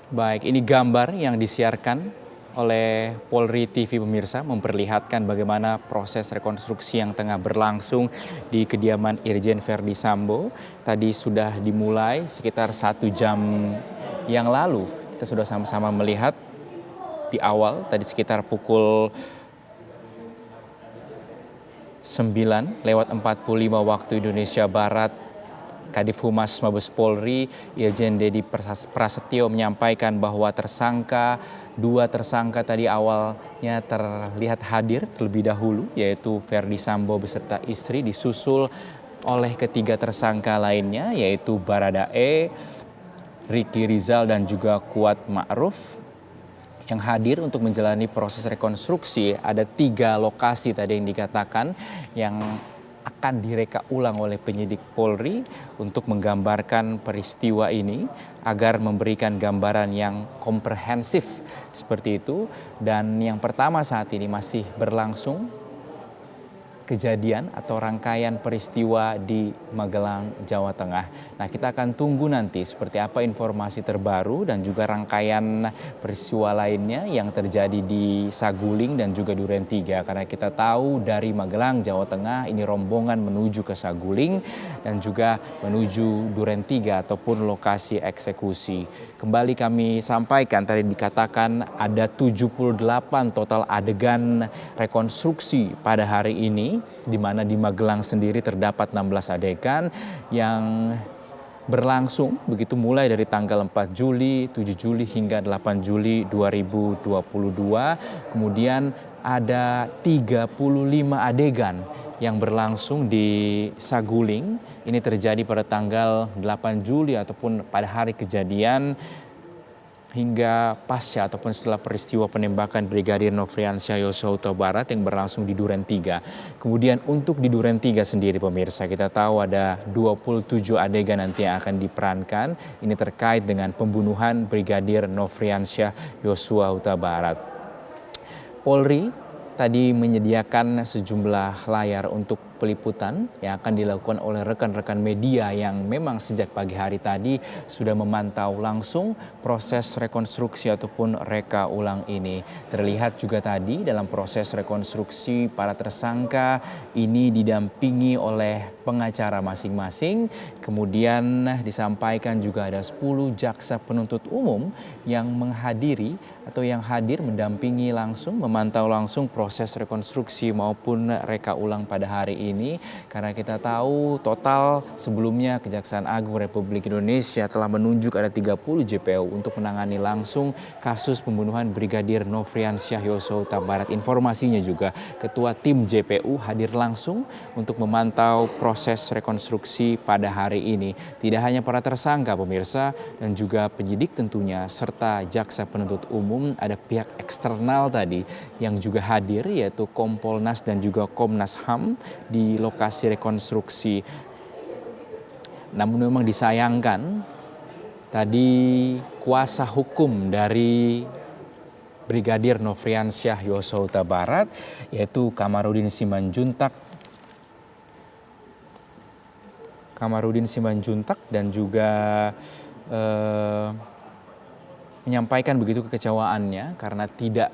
Baik, ini gambar yang disiarkan oleh Polri TV pemirsa memperlihatkan bagaimana proses rekonstruksi yang tengah berlangsung di kediaman Irjen Verdi Sambo. Tadi sudah dimulai sekitar 1 jam yang lalu. Kita sudah sama-sama melihat di awal tadi sekitar pukul 9:45 waktu Indonesia Barat, Kadif Humas Mabes Polri, Irjen Dedi Prasetyo menyampaikan bahwa dua tersangka tadi awalnya terlihat hadir terlebih dahulu, yaitu Verdi Sambo beserta istri, disusul oleh ketiga tersangka lainnya, yaitu Baradae, Ricky Rizal, dan juga Kuat Ma'ruf yang hadir untuk menjalani proses rekonstruksi. Ada 3 lokasi tadi yang dikatakan yang akan direka ulang oleh penyidik Polri untuk menggambarkan peristiwa ini agar memberikan gambaran yang komprehensif seperti itu. Dan yang pertama saat ini masih berlangsung kejadian atau rangkaian peristiwa di Magelang, Jawa Tengah. Nah, kita akan tunggu nanti seperti apa informasi terbaru dan juga rangkaian peristiwa lainnya yang terjadi di Saguling dan juga Duren 3. Karena kita tahu dari Magelang, Jawa Tengah ini rombongan menuju ke Saguling dan juga menuju Duren 3 ataupun lokasi eksekusi. Kembali kami sampaikan, tadi dikatakan ada 78 total adegan rekonstruksi pada hari ini, di mana di Magelang sendiri terdapat 16 adegan yang berlangsung begitu mulai dari tanggal 4 Juli, 7 Juli hingga 8 Juli 2022. Kemudian ada 35 adegan yang berlangsung di Saguling. Ini terjadi pada tanggal 8 Juli ataupun pada hari kejadian hingga pasca ataupun setelah peristiwa penembakan Brigadir Nofriansyah Yosua Huta Barat yang berlangsung di Duren 3. Kemudian untuk di Duren 3 sendiri pemirsa, kita tahu ada 27 adegan nanti yang akan diperankan. Ini terkait dengan pembunuhan Brigadir Nofriansyah Yosua Huta Barat. Polri tadi menyediakan sejumlah layar untuk peliputan yang akan dilakukan oleh rekan-rekan media yang memang sejak pagi hari tadi sudah memantau langsung proses rekonstruksi ataupun reka ulang ini. Terlihat juga tadi dalam proses rekonstruksi para tersangka ini didampingi oleh pengacara masing-masing. Kemudian disampaikan juga ada 10 jaksa penuntut umum yang menghadiri atau yang hadir mendampingi langsung, memantau langsung proses rekonstruksi maupun reka ulang pada hari ini. Karena kita tahu total sebelumnya Kejaksaan Agung Republik Indonesia telah menunjuk ada 30 JPU untuk menangani langsung kasus pembunuhan Brigadir Nofriansyah Yosua Huta Barat. Informasinya juga Ketua Tim JPU hadir langsung untuk memantau proses rekonstruksi pada hari ini. Tidak hanya para tersangka pemirsa dan juga penyidik tentunya serta jaksa penuntut umum, ada pihak eksternal tadi yang juga hadir, yaitu Kompolnas dan juga Komnas HAM di lokasi rekonstruksi. Namun memang disayangkan tadi kuasa hukum dari Brigadir Nofriansyah Yosua Huta Barat, yaitu Kamarudin Simanjuntak dan juga menyampaikan begitu kekecewaannya karena tidak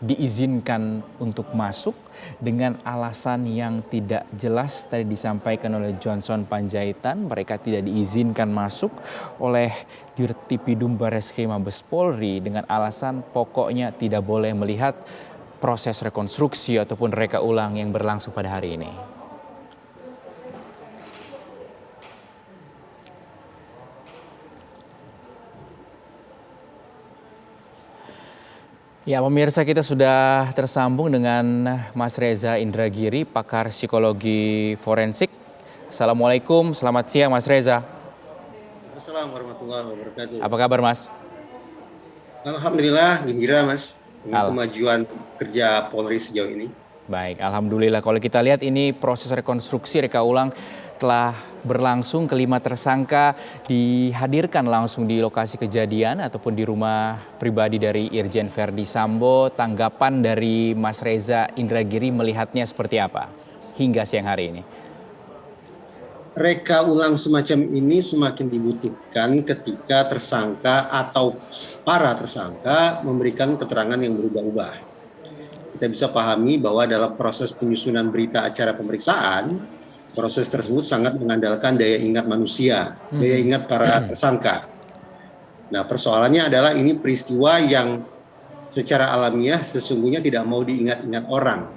diizinkan untuk masuk dengan alasan yang tidak jelas. Tadi disampaikan oleh Johnson Panjaitan, mereka tidak diizinkan masuk oleh Dirtipidum Bareskrim Mabes Polri dengan alasan pokoknya tidak boleh melihat proses rekonstruksi ataupun reka ulang yang berlangsung pada hari ini. Ya pemirsa, kita sudah tersambung dengan Mas Reza Indragiri, pakar psikologi forensik. Assalamualaikum, selamat siang Mas Reza. Assalamualaikum warahmatullahi wabarakatuh. Apa kabar Mas? Alhamdulillah gembira Mas dengan kemajuan kerja Polri sejauh ini. Baik, alhamdulillah. Kalau kita lihat ini proses rekonstruksi reka ulang telah berlangsung. Kelima tersangka dihadirkan langsung di lokasi kejadian ataupun di rumah pribadi dari Irjen Verdi Sambo. Tanggapan dari Mas Reza Indragiri melihatnya seperti apa hingga siang hari ini? reka ulang semacam ini semakin dibutuhkan ketika tersangka atau para tersangka memberikan keterangan yang berubah-ubah. Kita bisa pahami bahwa dalam proses penyusunan berita acara pemeriksaan, proses tersebut sangat mengandalkan daya ingat manusia, daya ingat para tersangka. Nah, persoalannya adalah ini peristiwa yang secara alamiah sesungguhnya tidak mau diingat-ingat orang.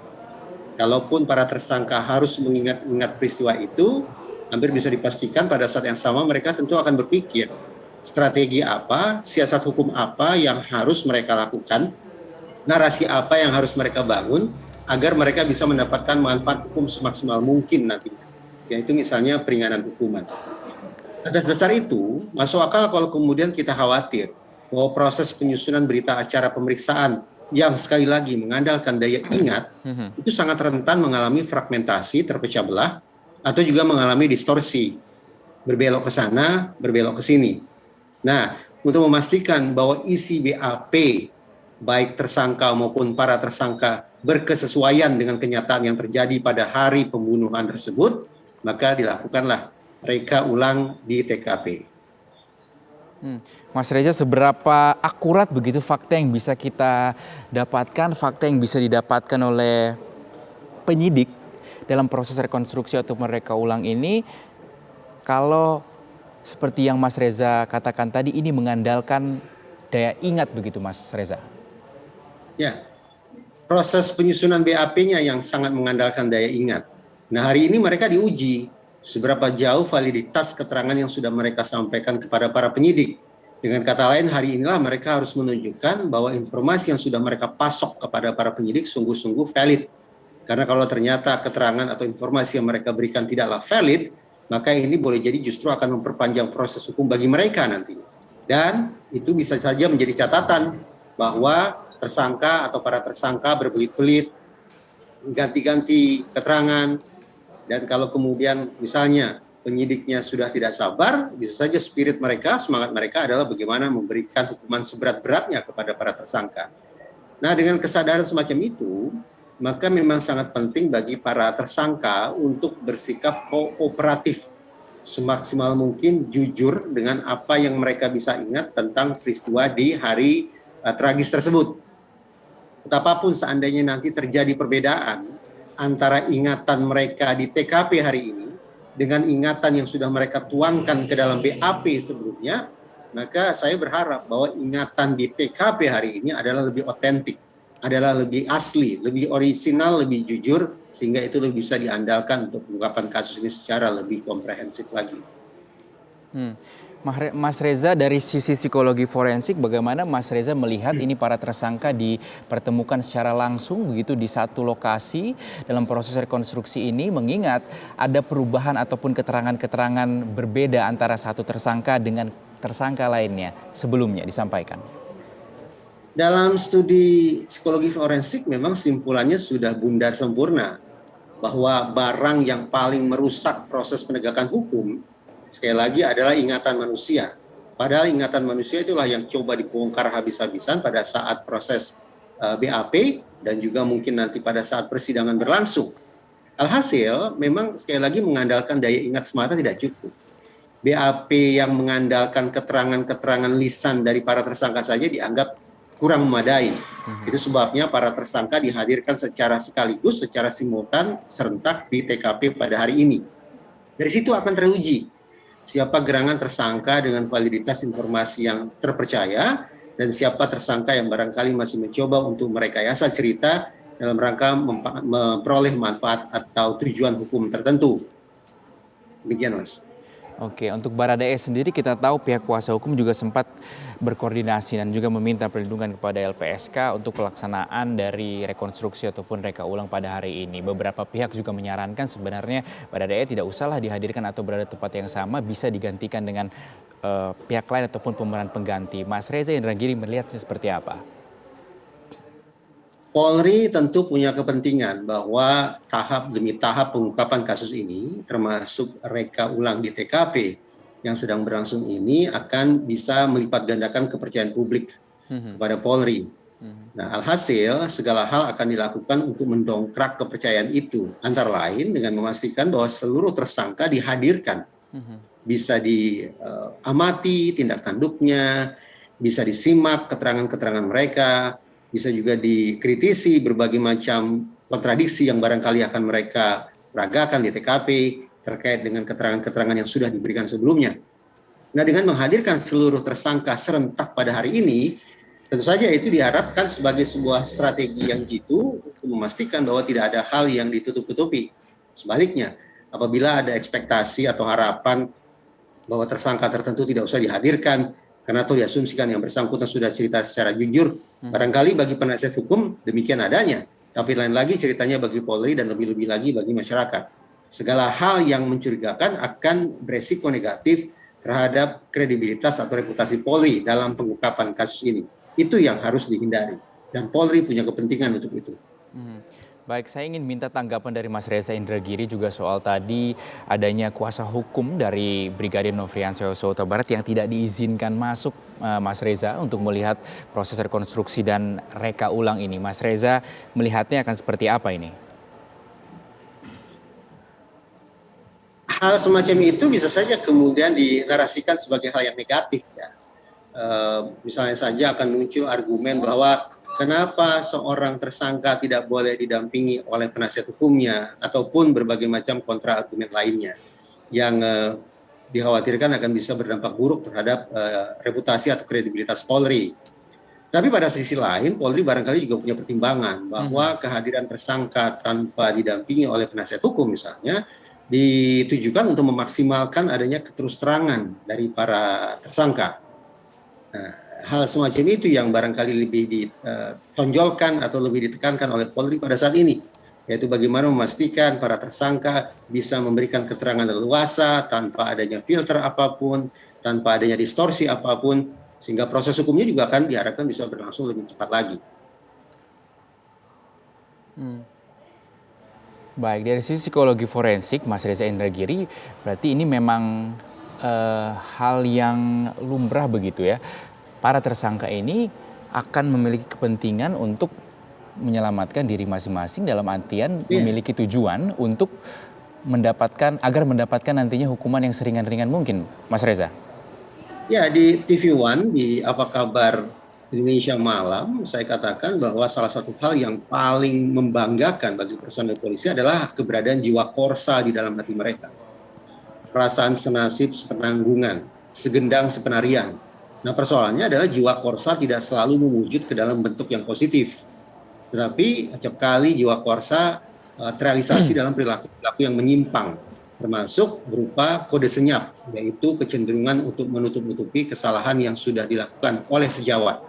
Kalaupun para tersangka harus mengingat-ingat peristiwa itu, hampir bisa dipastikan pada saat yang sama mereka tentu akan berpikir strategi apa, siasat hukum apa yang harus mereka lakukan, narasi apa yang harus mereka bangun agar mereka bisa mendapatkan manfaat hukum semaksimal mungkin nantinya, yaitu misalnya peringanan hukuman. Atas dasar itu, masuk akal kalau kemudian kita khawatir bahwa proses penyusunan berita acara pemeriksaan yang sekali lagi mengandalkan daya ingat itu sangat rentan mengalami fragmentasi, terpecah belah, atau juga mengalami distorsi, berbelok ke sana, berbelok ke sini. Nah, untuk memastikan bahwa isi BAP, baik tersangka maupun para tersangka, berkesesuaian dengan kenyataan yang terjadi pada hari pembunuhan tersebut, maka dilakukanlah reka ulang di TKP. Mas Reza, seberapa akurat begitu fakta yang bisa kita dapatkan, fakta yang bisa didapatkan oleh penyidik dalam proses rekonstruksi atau mereka ulang ini, kalau seperti yang Mas Reza katakan tadi, ini mengandalkan daya ingat begitu Mas Reza? Ya, proses penyusunan BAP-nya yang sangat mengandalkan daya ingat. Nah, hari ini mereka diuji seberapa jauh validitas keterangan yang sudah mereka sampaikan kepada para penyidik. Dengan kata lain, hari inilah mereka harus menunjukkan bahwa informasi yang sudah mereka pasok kepada para penyidik sungguh-sungguh valid. Karena kalau ternyata keterangan atau informasi yang mereka berikan tidaklah valid, maka ini boleh jadi justru akan memperpanjang proses hukum bagi mereka nantinya. Dan itu bisa saja menjadi catatan bahwa tersangka atau para tersangka berbelit-belit, ganti-ganti keterangan, dan kalau kemudian misalnya penyidiknya sudah tidak sabar, bisa saja spirit mereka, semangat mereka adalah bagaimana memberikan hukuman seberat-beratnya kepada para tersangka. Nah, dengan kesadaran semacam itu, maka memang sangat penting bagi para tersangka untuk bersikap kooperatif, semaksimal mungkin jujur dengan apa yang mereka bisa ingat tentang peristiwa di hari tragis tersebut. Betapapun seandainya nanti terjadi perbedaan antara ingatan mereka di TKP hari ini dengan ingatan yang sudah mereka tuangkan ke dalam BAP sebelumnya, maka saya berharap bahwa ingatan di TKP hari ini adalah lebih otentik, adalah lebih asli, lebih orisinal, lebih jujur, sehingga itu lebih bisa diandalkan untuk pengungkapan kasus ini secara lebih komprehensif lagi. Mas Reza, dari sisi psikologi forensik, bagaimana Mas Reza melihat ini para tersangka dipertemukan secara langsung begitu di satu lokasi dalam proses rekonstruksi ini, mengingat ada perubahan ataupun keterangan-keterangan berbeda antara satu tersangka dengan tersangka lainnya sebelumnya disampaikan? Dalam studi psikologi forensik memang simpulannya sudah bundar sempurna bahwa barang yang paling merusak proses penegakan hukum sekali lagi adalah ingatan manusia. Padahal ingatan manusia itulah yang coba dibongkar habis-habisan pada saat proses BAP dan juga mungkin nanti pada saat persidangan berlangsung. Alhasil memang sekali lagi mengandalkan daya ingat semata tidak cukup. BAP yang mengandalkan keterangan-keterangan lisan dari para tersangka saja dianggap kurang memadai. Itu sebabnya para tersangka dihadirkan secara sekaligus, secara simultan, serentak di TKP pada hari ini. Dari situ akan teruji siapa gerangan tersangka dengan validitas informasi yang terpercaya dan siapa tersangka yang barangkali masih mencoba untuk merekayasa cerita dalam rangka memperoleh manfaat atau tujuan hukum tertentu. Demikian, Mas. Oke, untuk Baradae sendiri kita tahu pihak kuasa hukum juga sempat berkoordinasi dan juga meminta perlindungan kepada LPSK untuk pelaksanaan dari rekonstruksi ataupun reka ulang pada hari ini. Beberapa pihak juga menyarankan sebenarnya Baradae tidak usahlah dihadirkan atau berada di tempat yang sama, bisa digantikan dengan pihak lain ataupun pemeran pengganti. Mas Reza Indragiri melihatnya seperti apa? Polri tentu punya kepentingan bahwa tahap demi tahap pengungkapan kasus ini, termasuk reka ulang di TKP yang sedang berlangsung ini, akan bisa melipat gandakan kepercayaan publik kepada Polri. Nah, alhasil segala hal akan dilakukan untuk mendongkrak kepercayaan itu, antara lain dengan memastikan bahwa seluruh tersangka dihadirkan, bisa diamati tindak tanduknya, bisa disimak keterangan-keterangan mereka, bisa juga dikritisi berbagai macam kontradiksi yang barangkali akan mereka peragakan di TKP terkait dengan keterangan-keterangan yang sudah diberikan sebelumnya. Nah, dengan menghadirkan seluruh tersangka serentak pada hari ini, tentu saja itu diharapkan sebagai sebuah strategi yang jitu untuk memastikan bahwa tidak ada hal yang ditutup-tutupi. Sebaliknya, apabila ada ekspektasi atau harapan bahwa tersangka tertentu tidak usah dihadirkan karena atau diasumsikan yang bersangkutan sudah cerita secara jujur, barangkali bagi penasihat hukum demikian adanya, tapi lain lagi ceritanya bagi Polri dan lebih-lebih lagi bagi masyarakat. Segala hal yang mencurigakan akan beresiko negatif terhadap kredibilitas atau reputasi Polri dalam pengungkapan kasus ini. Itu yang harus dihindari. Dan Polri punya kepentingan untuk itu. Baik, saya ingin minta tanggapan dari Mas Reza Indragiri juga soal tadi adanya kuasa hukum dari Brigadir Nofriansah Yosua Huta Barat yang tidak diizinkan masuk, Mas Reza, untuk melihat proses rekonstruksi dan reka ulang ini. Mas Reza melihatnya akan seperti apa ini? Hal semacam itu bisa saja kemudian dinarasikan sebagai hal yang negatif, ya. Misalnya saja akan muncul argumen bahwa kenapa seorang tersangka tidak boleh didampingi oleh penasihat hukumnya ataupun berbagai macam kontra argumen lainnya yang dikhawatirkan akan bisa berdampak buruk terhadap reputasi atau kredibilitas Polri. Tapi pada sisi lain, Polri barangkali juga punya pertimbangan bahwa kehadiran tersangka tanpa didampingi oleh penasihat hukum misalnya ditujukan untuk memaksimalkan adanya keterus terangan dari para tersangka. Nah, hal semacam itu yang barangkali lebih ditonjolkan atau lebih ditekankan oleh Polri pada saat ini, yaitu bagaimana memastikan para tersangka bisa memberikan keterangan leluasa tanpa adanya filter apapun, tanpa adanya distorsi apapun, sehingga proses hukumnya juga akan diharapkan bisa berlangsung lebih cepat lagi. Baik, dari sisi psikologi forensik, Mas Reza Indragiri, berarti ini memang hal yang lumrah begitu ya. Para tersangka ini akan memiliki kepentingan untuk menyelamatkan diri masing-masing dalam artian memiliki tujuan untuk agar mendapatkan nantinya hukuman yang seringan-ringan mungkin, Mas Reza. Ya, di TV One, di Apa Kabar Indonesia Malam, saya katakan bahwa salah satu hal yang paling membanggakan bagi personel polisi adalah keberadaan jiwa korsa di dalam hati mereka. Perasaan senasib sepenanggungan, segendang sepenarian. Nah, persoalannya adalah jiwa korsa tidak selalu mewujud ke dalam bentuk yang positif. Tetapi acap kali jiwa korsa terrealisasi dalam perilaku-perilaku yang menyimpang, termasuk berupa kode senyap, yaitu kecenderungan untuk menutup-nutupi kesalahan yang sudah dilakukan oleh sejawat.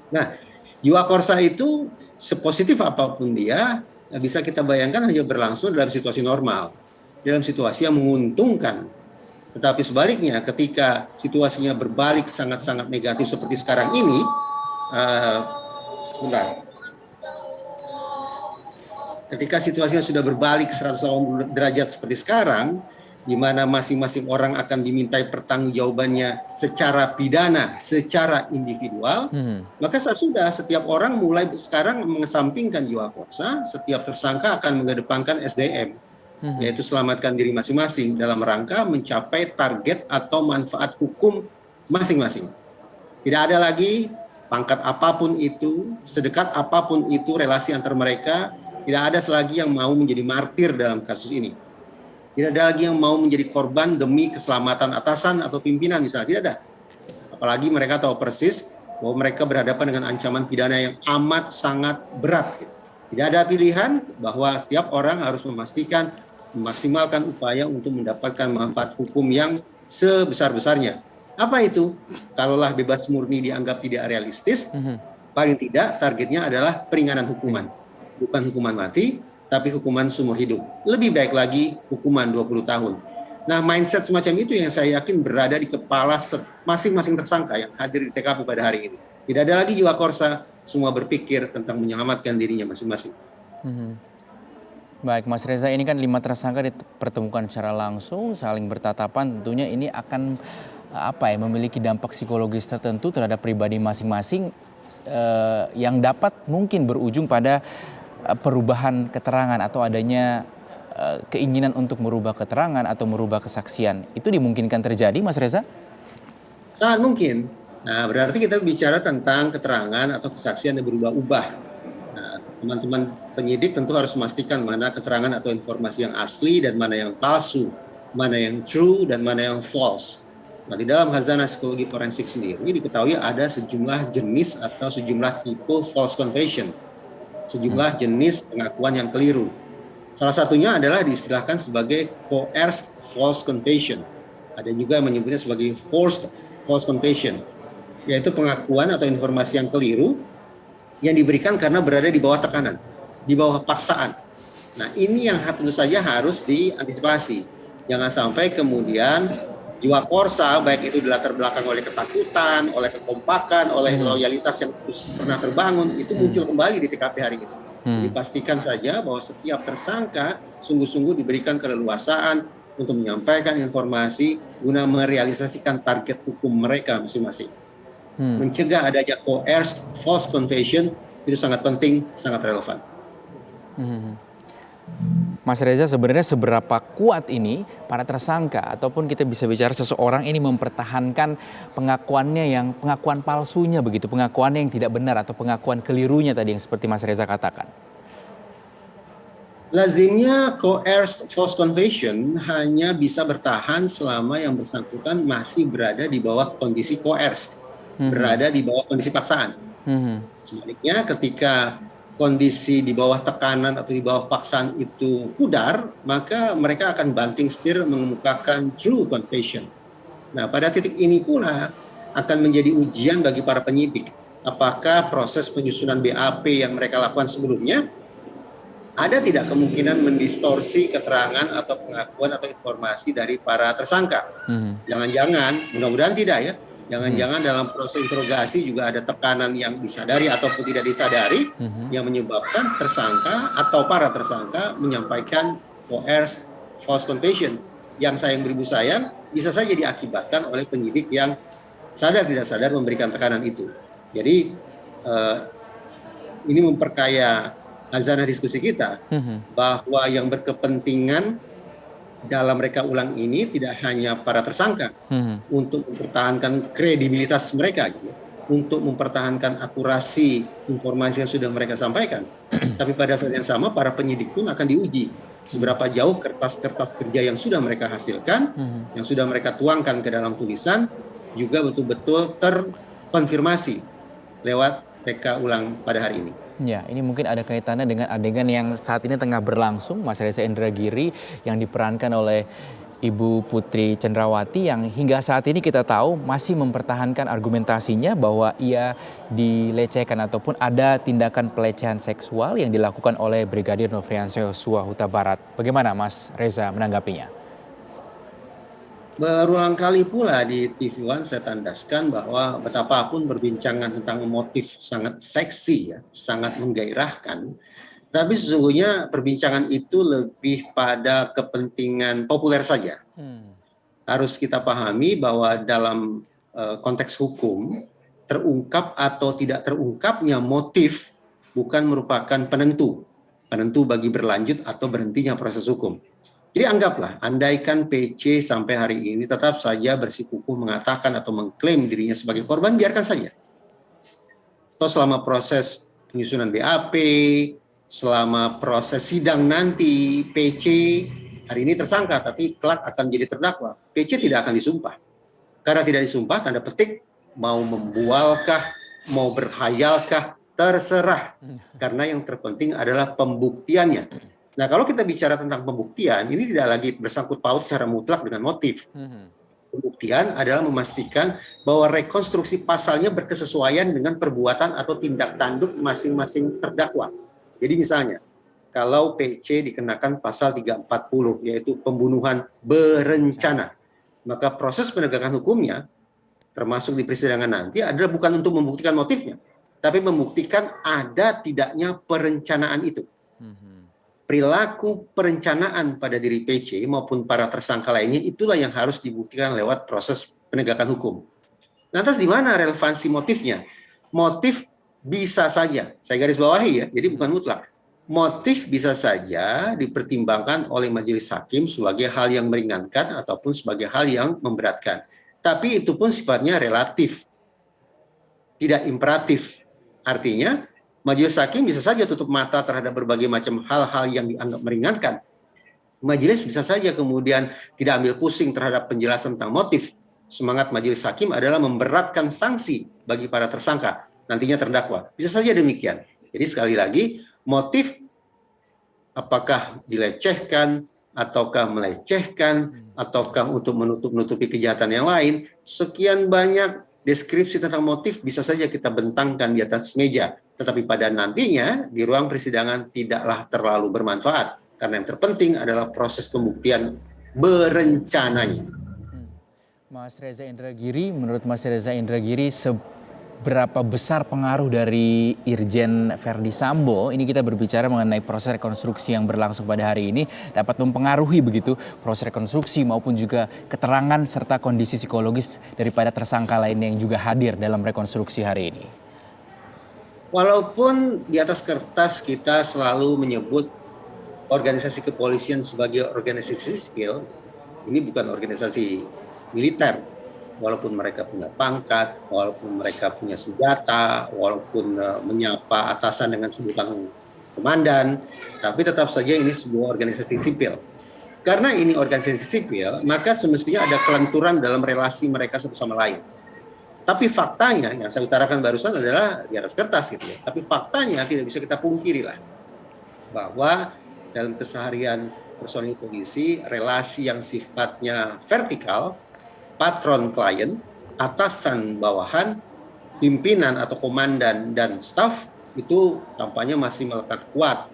Nah, jiwa korsa itu sepositif apapun dia, bisa kita bayangkan hanya berlangsung dalam situasi normal, dalam situasi yang menguntungkan. Tetapi sebaliknya, ketika situasinya berbalik sangat-sangat negatif seperti sekarang ini, ketika situasinya sudah berbalik 180 derajat seperti sekarang, di mana masing-masing orang akan dimintai pertanggungjawabannya secara pidana, secara individual, maka sudah setiap orang mulai sekarang mengesampingkan jiwa korsa, setiap tersangka akan mengedepankan SDM, yaitu selamatkan diri masing-masing dalam rangka mencapai target atau manfaat hukum masing-masing. Tidak ada lagi pangkat apapun itu, sedekat apapun itu relasi antar mereka, tidak ada lagi yang mau menjadi martir dalam kasus ini. Tidak ada lagi yang mau menjadi korban demi keselamatan atasan atau pimpinan misalnya, tidak ada. Apalagi mereka tahu persis bahwa mereka berhadapan dengan ancaman pidana yang amat sangat berat. Tidak ada pilihan bahwa setiap orang harus memaksimalkan upaya untuk mendapatkan manfaat hukum yang sebesar-besarnya. Apa itu? Kalaulah bebas murni dianggap tidak realistis, paling tidak targetnya adalah peringanan hukuman. Bukan hukuman mati, tapi hukuman seumur hidup. Lebih baik lagi hukuman 20 tahun. Nah, mindset semacam itu yang saya yakin berada di kepala masing-masing tersangka yang hadir di TKP pada hari ini. Tidak ada lagi jiwa korsa, semua berpikir tentang menyelamatkan dirinya masing-masing. Baik, Mas Reza, ini kan 5 tersangka dipertemukan secara langsung, saling bertatapan. Tentunya ini akan memiliki dampak psikologis tertentu terhadap pribadi masing-masing. yang dapat mungkin berujung pada perubahan keterangan atau adanya keinginan untuk merubah keterangan atau merubah kesaksian. Itu dimungkinkan terjadi, Mas Reza? Sangat mungkin. Nah, berarti kita bicara tentang keterangan atau kesaksian yang berubah-ubah. Nah, teman-teman penyidik tentu harus memastikan mana keterangan atau informasi yang asli dan mana yang palsu, mana yang true dan mana yang false. Nah, di dalam khazanah psikologi forensik sendiri diketahui ada sejumlah jenis atau sejumlah tipe false confession, sejumlah jenis pengakuan yang keliru. Salah satunya adalah diistilahkan sebagai coerced false confession. Ada juga yang menyebutnya sebagai forced false confession, yaitu pengakuan atau informasi yang keliru yang diberikan karena berada di bawah tekanan, di bawah paksaan. Nah, ini yang tentu saja harus diantisipasi. Jangan sampai kemudian jiwa korsa, baik itu dilatar belakang oleh ketakutan, oleh kekompakan, oleh loyalitas yang terus pernah terbangun, itu muncul kembali di TKP hari ini. Jadi pastikan saja bahwa setiap tersangka sungguh-sungguh diberikan keleluasaan untuk menyampaikan informasi guna merealisasikan target hukum mereka masing-masing. Mencegah adanya coerced false confession itu sangat penting, sangat relevan. Mas Reza, sebenarnya seberapa kuat ini para tersangka ataupun kita bisa bicara seseorang ini mempertahankan pengakuannya yang pengakuan palsunya begitu, pengakuannya yang tidak benar atau pengakuan kelirunya tadi yang seperti Mas Reza katakan? Lazimnya coerced false confession hanya bisa bertahan selama yang bersangkutan masih berada di bawah kondisi coerced, berada di bawah kondisi paksaan. Sebaliknya ketika kondisi di bawah tekanan atau di bawah paksaan itu pudar, maka mereka akan banting setir mengemukakan true confession. Nah, pada titik ini pula akan menjadi ujian bagi para penyidik. Apakah proses penyusunan BAP yang mereka lakukan sebelumnya ada tidak kemungkinan mendistorsi keterangan atau pengakuan atau informasi dari para tersangka? Jangan-jangan, mudah-mudahan tidak ya, jangan-jangan dalam proses interogasi juga ada tekanan yang disadari ataupun tidak disadari yang menyebabkan tersangka atau para tersangka menyampaikan coerced false confession yang sayang beribu sayang bisa saja diakibatkan oleh penyidik yang sadar tidak sadar memberikan tekanan itu. Jadi ini memperkaya khazanah diskusi kita bahwa yang berkepentingan dalam reka ulang ini tidak hanya para tersangka untuk mempertahankan kredibilitas mereka, gitu, untuk mempertahankan akurasi informasi yang sudah mereka sampaikan, tapi pada saat yang sama para penyidik pun akan diuji seberapa jauh kertas-kertas kerja yang sudah mereka hasilkan, yang sudah mereka tuangkan ke dalam tulisan juga betul-betul terkonfirmasi lewat reka ulang pada hari ini. Ya, ini mungkin ada kaitannya dengan adegan yang saat ini tengah berlangsung, Mas Reza Indragiri, yang diperankan oleh Ibu Putri Cenrawati yang hingga saat ini kita tahu masih mempertahankan argumentasinya bahwa ia dilecehkan ataupun ada tindakan pelecehan seksual yang dilakukan oleh Brigadir Nofriansah Yosua Huta Barat. Bagaimana Mas Reza menanggapinya? Berulang kali pula di TV One saya tandaskan bahwa betapapun perbincangan tentang motif sangat seksi ya, sangat menggairahkan, tapi sesungguhnya perbincangan itu lebih pada kepentingan populer saja. Harus kita pahami bahwa dalam konteks hukum, terungkap atau tidak terungkapnya motif bukan merupakan penentu bagi berlanjut atau berhentinya proses hukum. Jadi anggaplah, andaikan PC sampai hari ini tetap saja bersikukuh mengatakan atau mengklaim dirinya sebagai korban, biarkan saja. Atau selama proses penyusunan BAP, selama proses sidang nanti, PC hari ini tersangka, tapi kelak akan jadi terdakwa. PC tidak akan disumpah. Karena tidak disumpah, tanda petik, mau membualkah, mau berhayalkah, terserah. Karena yang terpenting adalah pembuktiannya. Nah, kalau kita bicara tentang pembuktian, ini tidak lagi bersangkut paut secara mutlak dengan motif. Pembuktian adalah memastikan bahwa rekonstruksi pasalnya berkesesuaian dengan perbuatan atau tindak tanduk masing-masing terdakwa. Jadi misalnya, kalau PC dikenakan pasal 340, yaitu pembunuhan berencana, maka proses penegakan hukumnya, termasuk di persidangan nanti, adalah bukan untuk membuktikan motifnya, tapi membuktikan ada tidaknya perencanaan itu. Perilaku perencanaan pada diri PC maupun para tersangka lainnya itulah yang harus dibuktikan lewat proses penegakan hukum. Lantas di mana relevansi motifnya? Motif bisa saja, saya garis bawahi ya, jadi bukan mutlak. Motif bisa saja dipertimbangkan oleh majelis hakim sebagai hal yang meringankan ataupun sebagai hal yang memberatkan. Tapi itu pun sifatnya relatif, tidak imperatif. Artinya, majelis hakim bisa saja tutup mata terhadap berbagai macam hal-hal yang dianggap meringankan. Majelis bisa saja kemudian tidak ambil pusing terhadap penjelasan tentang motif. Semangat majelis hakim adalah memberatkan sanksi bagi para tersangka, nantinya terdakwa. Bisa saja demikian. Jadi sekali lagi, motif apakah dilecehkan, ataukah melecehkan, ataukah untuk menutup-nutupi kejahatan yang lain, sekian banyak deskripsi tentang motif bisa saja kita bentangkan di atas meja. Tetapi pada nantinya, di ruang persidangan tidaklah terlalu bermanfaat. Karena yang terpenting adalah proses pembuktian berencananya. Mas Reza Indragiri, menurut Mas Reza Indragiri, seberapa besar pengaruh dari Irjen Verdi Sambo, ini kita berbicara mengenai proses rekonstruksi yang berlangsung pada hari ini, dapat mempengaruhi begitu proses rekonstruksi maupun juga keterangan serta kondisi psikologis daripada tersangka lainnya yang juga hadir dalam rekonstruksi hari ini? Walaupun di atas kertas kita selalu menyebut organisasi kepolisian sebagai organisasi sipil, ini bukan organisasi militer. Walaupun mereka punya pangkat, walaupun mereka punya senjata, walaupun menyapa atasan dengan sebutan komandan, tapi tetap saja ini sebuah organisasi sipil. Karena ini organisasi sipil, maka semestinya ada kelenturan dalam relasi mereka satu sama lain. Tapi faktanya, yang saya utarakan barusan adalah di atas kertas gitu ya. Tapi faktanya tidak bisa kita pungkiri lah, bahwa dalam keseharian personil polisi, relasi yang sifatnya vertikal, patron klien, atasan bawahan, pimpinan atau komandan dan staf itu tampaknya masih melekat kuat.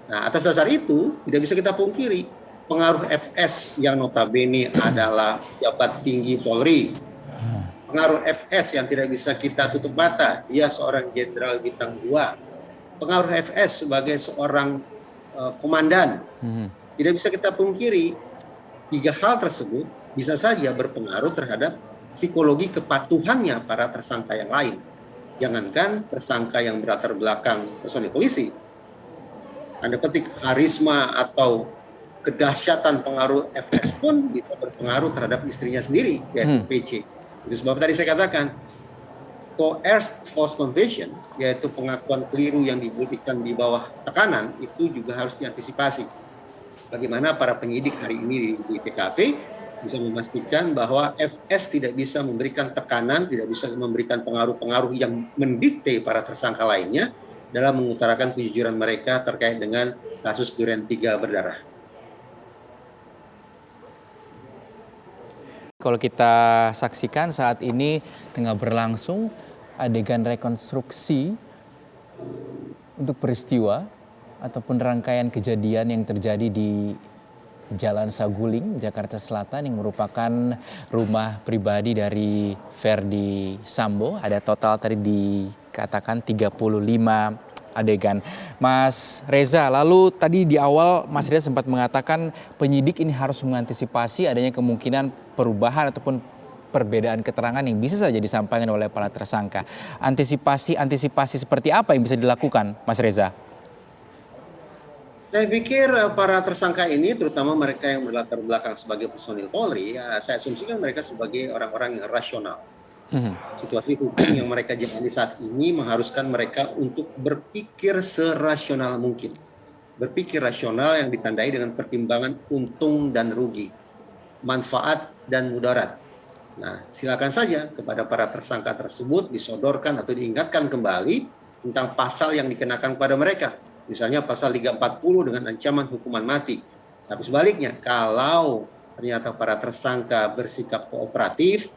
Nah, atas dasar itu tidak bisa kita pungkiri pengaruh FS yang notabene adalah pejabat tinggi Polri. Pengaruh FS yang tidak bisa kita tutup mata, dia seorang jenderal bintang 2. Pengaruh FS sebagai seorang komandan. Tidak bisa kita pungkiri, 3 hal tersebut bisa saja berpengaruh terhadap psikologi kepatuhannya para tersangka yang lain. Jangankan tersangka yang berlatar belakang personil polisi, tanda petik karisma atau kedahsyatan pengaruh FS pun bisa berpengaruh terhadap istrinya sendiri, yaitu PC. Itu sebab tadi saya katakan, coerced false confession, yaitu pengakuan keliru yang dibuktikan di bawah tekanan, itu juga harus diantisipasi. Bagaimana para penyidik hari ini di TKP bisa memastikan bahwa FS tidak bisa memberikan tekanan, tidak bisa memberikan pengaruh-pengaruh yang mendikte para tersangka lainnya dalam mengutarakan kejujuran mereka terkait dengan kasus Duren 3 berdarah. Kalau kita saksikan saat ini tengah berlangsung adegan rekonstruksi untuk peristiwa ataupun rangkaian kejadian yang terjadi di Jalan Saguling, Jakarta Selatan yang merupakan rumah pribadi dari Verdi Sambo. Ada total tadi dikatakan 35 adegan. Mas Reza, lalu tadi di awal Mas Reza sempat mengatakan penyidik ini harus mengantisipasi adanya kemungkinan perubahan ataupun perbedaan keterangan yang bisa saja disampaikan oleh para tersangka. Antisipasi seperti apa yang bisa dilakukan, Mas Reza? Saya pikir para tersangka ini, terutama mereka yang berlatar belakang sebagai personil Polri, ya saya asumsikan mereka sebagai orang-orang yang rasional. Situasi hukum yang mereka jalani saat ini mengharuskan mereka untuk berpikir serasional mungkin. Berpikir rasional yang ditandai dengan pertimbangan untung dan rugi, manfaat dan mudarat. Nah, silakan saja kepada para tersangka tersebut disodorkan atau diingatkan kembali tentang pasal yang dikenakan kepada mereka. Misalnya pasal 340 dengan ancaman hukuman mati. Tapi sebaliknya, kalau ternyata para tersangka bersikap kooperatif,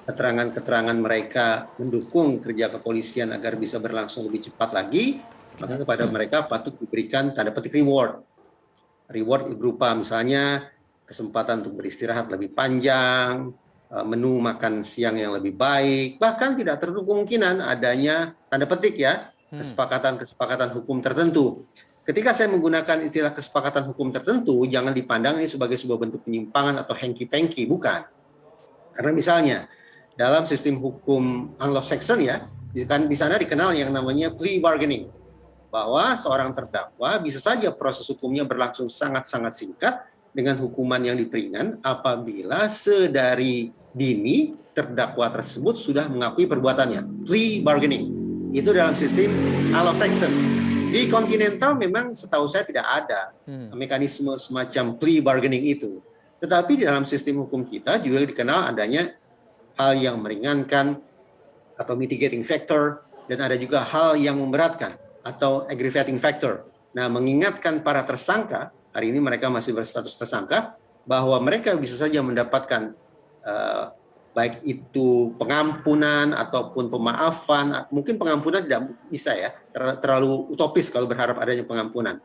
keterangan-keterangan mereka mendukung kerja kepolisian agar bisa berlangsung lebih cepat lagi, maka kepada mereka patut diberikan tanda petik reward. Reward berupa misalnya kesempatan untuk beristirahat lebih panjang, menu makan siang yang lebih baik, bahkan tidak tertutup kemungkinan adanya tanda petik ya, kesepakatan hukum tertentu. Ketika saya menggunakan istilah kesepakatan hukum tertentu, jangan dipandang ini sebagai sebuah bentuk penyimpangan atau hengki-pengki, bukan. Karena misalnya dalam sistem hukum Anglo-Saxon ya, Kan di sana dikenal yang namanya plea bargaining, bahwa seorang terdakwa bisa saja proses hukumnya berlangsung sangat-sangat singkat dengan hukuman yang diperingan apabila sedari dini terdakwa tersebut sudah mengakui perbuatannya. Plea bargaining itu dalam sistem Anglo-Saxon. Di kontinental memang setahu saya tidak ada mekanisme semacam plea bargaining itu. Tetapi di dalam sistem hukum kita juga dikenal adanya hal yang meringankan atau mitigating factor, dan ada juga hal yang memberatkan atau aggravating factor. Nah, mengingatkan para tersangka, hari ini mereka masih berstatus tersangka, bahwa mereka bisa saja mendapatkan baik itu pengampunan ataupun pemaafan. Mungkin pengampunan tidak bisa ya, terlalu utopis kalau berharap adanya pengampunan.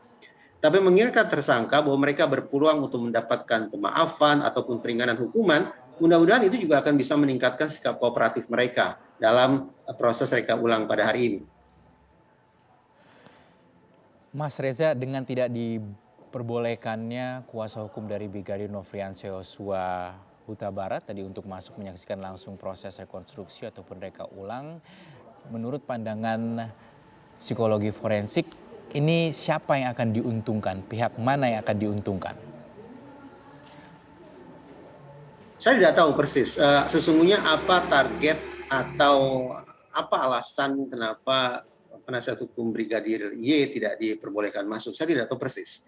Tapi mengingatkan tersangka bahwa mereka berpeluang untuk mendapatkan pemaafan ataupun peringanan hukuman, mudah-mudahan itu juga akan bisa meningkatkan sikap kooperatif mereka dalam proses reka ulang pada hari ini. Mas Reza, dengan tidak diperbolehkannya kuasa hukum dari Brigadir Nofriansah Yosua Huta Barat tadi untuk masuk menyaksikan langsung proses rekonstruksi ataupun reka ulang, menurut pandangan psikologi forensik, ini siapa yang akan diuntungkan? Pihak mana yang akan diuntungkan? Saya tidak tahu persis sesungguhnya apa target atau apa alasan kenapa penasihat hukum Brigadir Y tidak diperbolehkan masuk. Saya tidak tahu persis.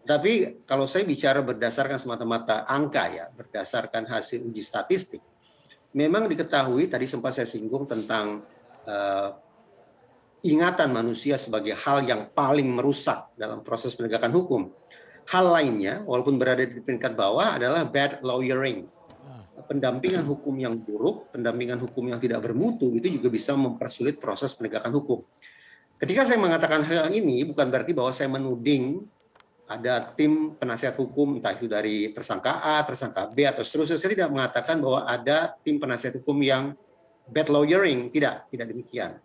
Tapi kalau saya bicara berdasarkan semata-mata angka ya, berdasarkan hasil uji statistik, memang diketahui tadi sempat saya singgung tentang ingatan manusia sebagai hal yang paling merusak dalam proses penegakan hukum. Hal lainnya, walaupun berada di tingkat bawah, adalah bad lawyering. Pendampingan hukum yang buruk, pendampingan hukum yang tidak bermutu, itu juga bisa mempersulit proses penegakan hukum. Ketika saya mengatakan hal ini, bukan berarti bahwa saya menuding ada tim penasihat hukum, entah itu dari tersangka A, tersangka B, atau seterusnya. Saya tidak mengatakan bahwa ada tim penasihat hukum yang bad lawyering. Tidak demikian.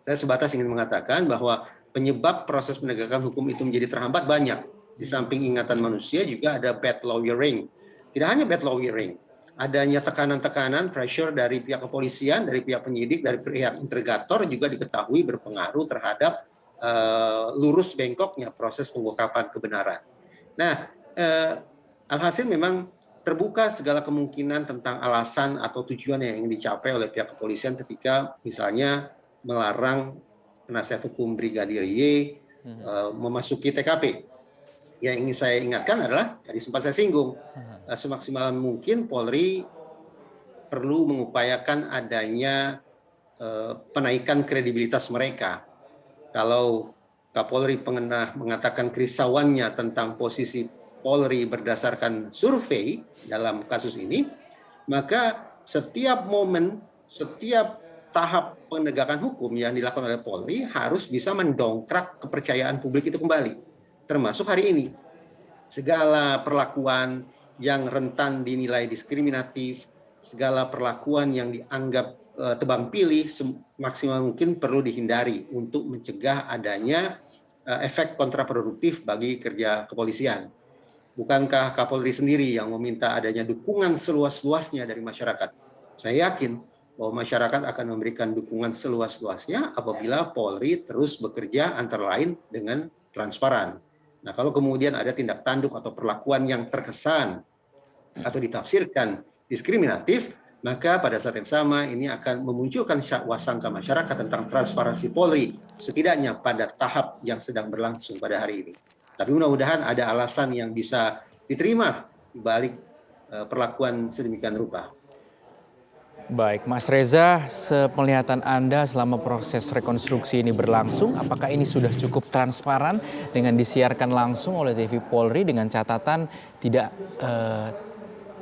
Saya sebatas ingin mengatakan bahwa penyebab proses penegakan hukum itu menjadi terhambat banyak. Di samping ingatan manusia juga ada bad lawyering. Tidak hanya bad lawyering, adanya tekanan-tekanan, pressure dari pihak kepolisian, dari pihak penyidik, dari pihak interrogator juga diketahui berpengaruh terhadap lurus bengkoknya proses pengungkapan kebenaran. Nah, alhasil memang terbuka segala kemungkinan tentang alasan atau tujuan yang ingin dicapai oleh pihak kepolisian ketika misalnya melarang penasihat hukum Brigadir Y memasuki TKP. Yang ingin saya ingatkan adalah, tadi sempat saya singgung, semaksimal mungkin Polri perlu mengupayakan adanya penaikan kredibilitas mereka. Kalau Kapolri pernah mengatakan kerisauannya tentang posisi Polri berdasarkan survei dalam kasus ini, maka setiap momen, setiap tahap penegakan hukum yang dilakukan oleh Polri harus bisa mendongkrak kepercayaan publik itu kembali, termasuk hari ini. Segala perlakuan yang rentan dinilai diskriminatif, segala perlakuan yang dianggap tebang pilih, maksimal mungkin perlu dihindari untuk mencegah adanya efek kontraproduktif bagi kerja kepolisian. Bukankah Kapolri sendiri yang meminta adanya dukungan seluas-luasnya dari masyarakat? Saya yakin bahwa masyarakat akan memberikan dukungan seluas-luasnya apabila Polri terus bekerja antara lain dengan transparan. Nah, kalau kemudian ada tindak tanduk atau perlakuan yang terkesan atau ditafsirkan diskriminatif, maka pada saat yang sama ini akan memunculkan wasangka masyarakat tentang transparansi Polri, setidaknya pada tahap yang sedang berlangsung pada hari ini. Tapi mudah-mudahan ada alasan yang bisa diterima di balik perlakuan sedemikian rupa. Baik, Mas Reza, sepenglihatan Anda selama proses rekonstruksi ini berlangsung, apakah ini sudah cukup transparan dengan disiarkan langsung oleh TV Polri dengan catatan tidak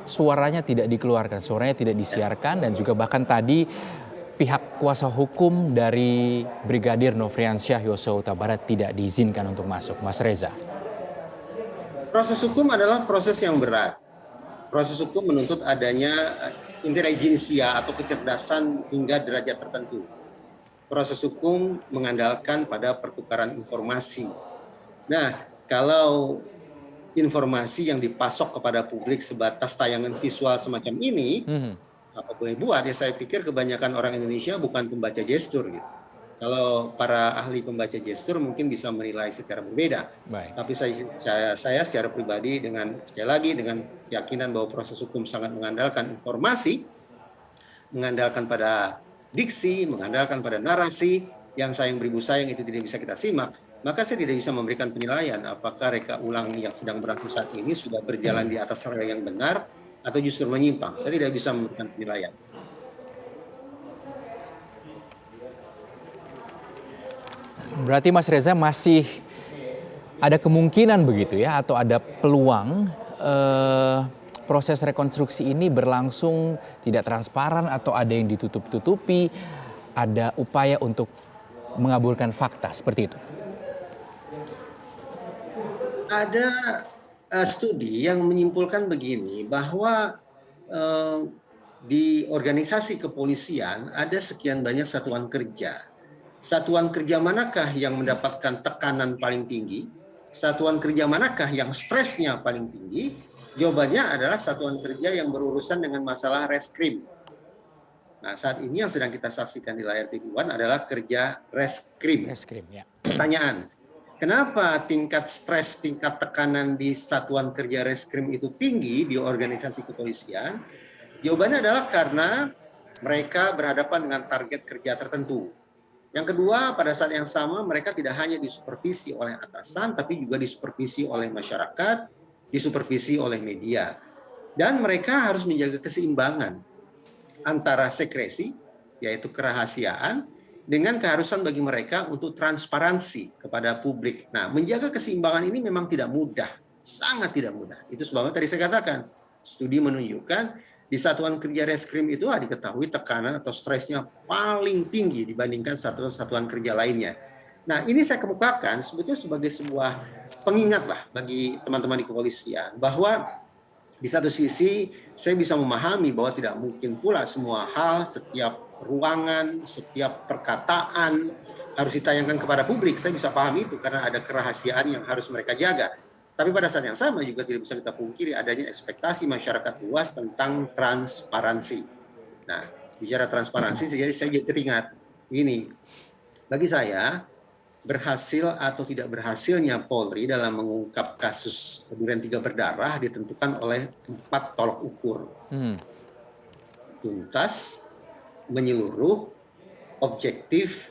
suaranya tidak dikeluarkan, suaranya tidak disiarkan, dan juga bahkan tadi pihak kuasa hukum dari Brigadir Nofriansah Yosua Huta Barat tidak diizinkan untuk masuk. Mas Reza. Proses hukum adalah proses yang berat. Proses hukum menuntut adanya intelijensia atau kecerdasan hingga derajat tertentu. Proses hukum mengandalkan pada pertukaran informasi. Nah, kalau informasi yang dipasok kepada publik sebatas tayangan visual semacam ini, apa boleh buat ya, saya pikir kebanyakan orang Indonesia bukan pembaca gestur gitu. Kalau para ahli pembaca gestur mungkin bisa menilai secara berbeda. Baik. Tapi saya secara pribadi dengan sekali lagi dengan keyakinan bahwa proses hukum sangat mengandalkan informasi, mengandalkan pada diksi, mengandalkan pada narasi yang sayang beribu sayang itu tidak bisa kita simak, maka saya tidak bisa memberikan penilaian apakah reka ulang yang sedang berlangsung saat ini sudah berjalan di atas rel yang benar atau justru menyimpang. Saya tidak bisa memberikan penilaian. Berarti Mas Reza masih ada kemungkinan begitu ya, atau ada peluang proses rekonstruksi ini berlangsung tidak transparan atau ada yang ditutup-tutupi, ada upaya untuk mengaburkan fakta seperti itu? Ada studi yang menyimpulkan begini, bahwa di organisasi kepolisian ada sekian banyak satuan kerja. Satuan kerja manakah yang mendapatkan tekanan paling tinggi? Satuan kerja manakah yang stresnya paling tinggi? Jawabannya adalah satuan kerja yang berurusan dengan masalah reskrim. Nah, saat ini yang sedang kita saksikan di layar TV One adalah kerja reskrim. Reskrim, ya. Pertanyaan, kenapa tingkat stres, tingkat tekanan di satuan kerja reskrim itu tinggi di organisasi kepolisian? Jawabannya adalah karena mereka berhadapan dengan target kerja tertentu. Yang kedua, pada saat yang sama mereka tidak hanya disupervisi oleh atasan, tapi juga disupervisi oleh masyarakat, disupervisi oleh media. Dan mereka harus menjaga keseimbangan antara sekresi, yaitu kerahasiaan, dengan keharusan bagi mereka untuk transparansi kepada publik. Nah, menjaga keseimbangan ini memang tidak mudah, sangat tidak mudah. Itu sebabnya tadi saya katakan, studi menunjukkan di satuan kerja reskrim itu diketahui tekanan atau stresnya paling tinggi dibandingkan satuan kerja lainnya. Nah, ini saya kemukakan sebetulnya sebagai sebuah pengingat lah bagi teman-teman di kepolisian, bahwa di satu sisi saya bisa memahami bahwa tidak mungkin pula semua hal, setiap ruangan, setiap perkataan harus ditayangkan kepada publik. Saya bisa pahami itu karena ada kerahasiaan yang harus mereka jaga. Tapi pada saat yang sama juga tidak bisa kita pungkiri adanya ekspektasi masyarakat luas tentang transparansi. Nah, bicara transparansi, jadi saya teringat ini, bagi saya berhasil atau tidak berhasilnya Polri dalam mengungkap kasus Duren 3 berdarah ditentukan oleh 4 tolok ukur. Tuntas, menyeluruh, objektif,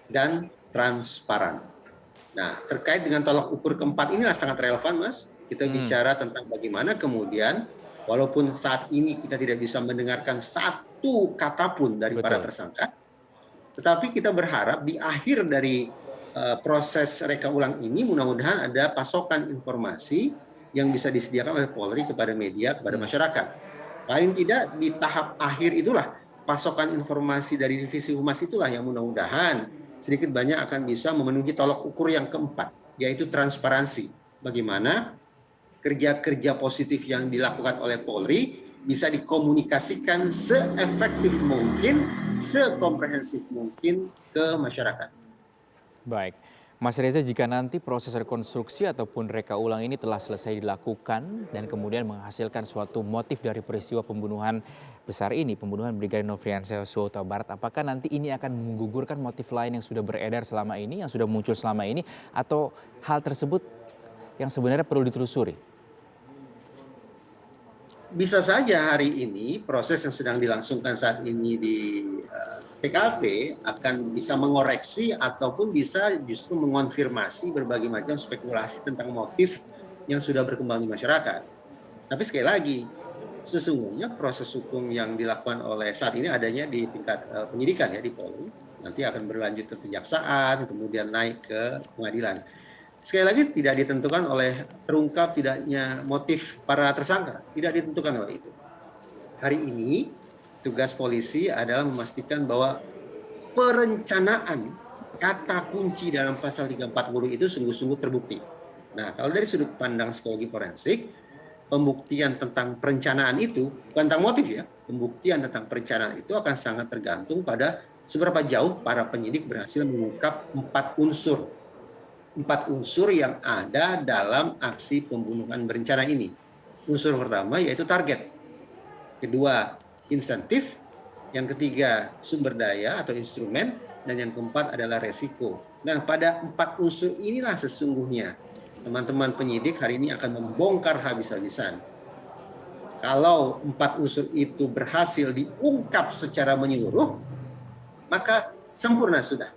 dan transparan. Nah, terkait dengan tolak ukur keempat inilah sangat relevan, Mas. Kita bicara tentang bagaimana kemudian, walaupun saat ini kita tidak bisa mendengarkan satu kata pun dari para tersangka, tetapi kita berharap di akhir dari proses reka ulang ini mudah-mudahan ada pasokan informasi yang bisa disediakan oleh Polri kepada media, kepada masyarakat. Paling tidak di tahap akhir itulah pasokan informasi dari divisi humas itulah yang mudah-mudahan sedikit banyak akan bisa memenuhi tolok ukur yang keempat, yaitu transparansi. Bagaimana kerja-kerja positif yang dilakukan oleh Polri bisa dikomunikasikan seefektif mungkin, sekomprehensif mungkin ke masyarakat. Baik. Mas Reza, jika nanti proses rekonstruksi ataupun reka ulang ini telah selesai dilakukan dan kemudian menghasilkan suatu motif dari peristiwa pembunuhan besar ini, pembunuhan Brigadir Nofriansyah Yosua Barat, apakah nanti ini akan menggugurkan motif lain yang sudah beredar selama ini, yang sudah muncul selama ini, atau hal tersebut yang sebenarnya perlu ditelusuri? Bisa saja hari ini proses yang sedang dilangsungkan saat ini di TKP akan bisa mengoreksi ataupun bisa justru mengonfirmasi berbagai macam spekulasi tentang motif yang sudah berkembang di masyarakat. Tapi sekali lagi, sesungguhnya proses hukum yang dilakukan oleh saat ini adanya di tingkat penyidikan ya di Polri, nanti akan berlanjut ke kejaksaan, kemudian naik ke pengadilan. Sekali lagi tidak ditentukan oleh terungkap tidaknya motif para tersangka, tidak ditentukan oleh itu. Hari ini tugas polisi adalah memastikan bahwa perencanaan kata kunci dalam pasal 340 itu sungguh-sungguh terbukti. Nah, kalau dari sudut pandang psikologi forensik, pembuktian tentang perencanaan itu bukan tentang motif ya, pembuktian tentang perencanaan itu akan sangat tergantung pada seberapa jauh para penyidik berhasil mengungkap 4 unsur yang ada dalam aksi pembunuhan berencana ini. Unsur pertama yaitu target. Kedua, insentif, yang ketiga sumber daya atau instrumen, dan yang keempat adalah resiko. Nah, pada 4 unsur inilah sesungguhnya teman-teman penyidik hari ini akan membongkar habis-habisan. Kalau 4 unsur itu berhasil diungkap secara menyeluruh, maka sempurna sudah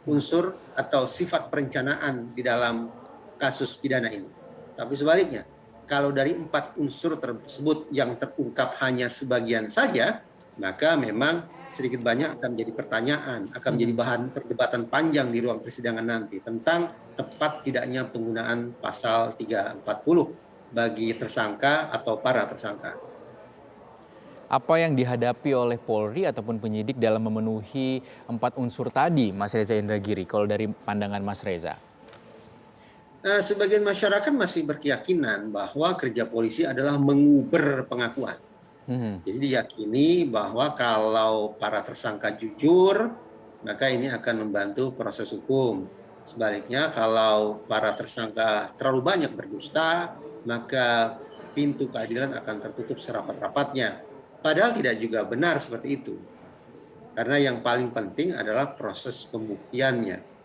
unsur atau sifat perencanaan di dalam kasus pidana ini. Tapi sebaliknya, kalau dari 4 unsur tersebut yang terungkap hanya sebagian saja, maka memang sedikit banyak akan menjadi pertanyaan, akan menjadi bahan perdebatan panjang di ruang persidangan nanti tentang tepat tidaknya penggunaan pasal 340 bagi tersangka atau para tersangka. Apa yang dihadapi oleh Polri ataupun penyidik dalam memenuhi 4 unsur tadi, Mas Reza Indragiri, kalau dari pandangan Mas Reza? Sebagian masyarakat masih berkeyakinan bahwa kerja polisi adalah menguber pengakuan. Jadi diyakini bahwa kalau para tersangka jujur, maka ini akan membantu proses hukum. Sebaliknya kalau para tersangka terlalu banyak berdusta, maka pintu keadilan akan tertutup serapat-rapatnya. Padahal tidak juga benar seperti itu. Karena yang paling penting adalah proses pembuktiannya.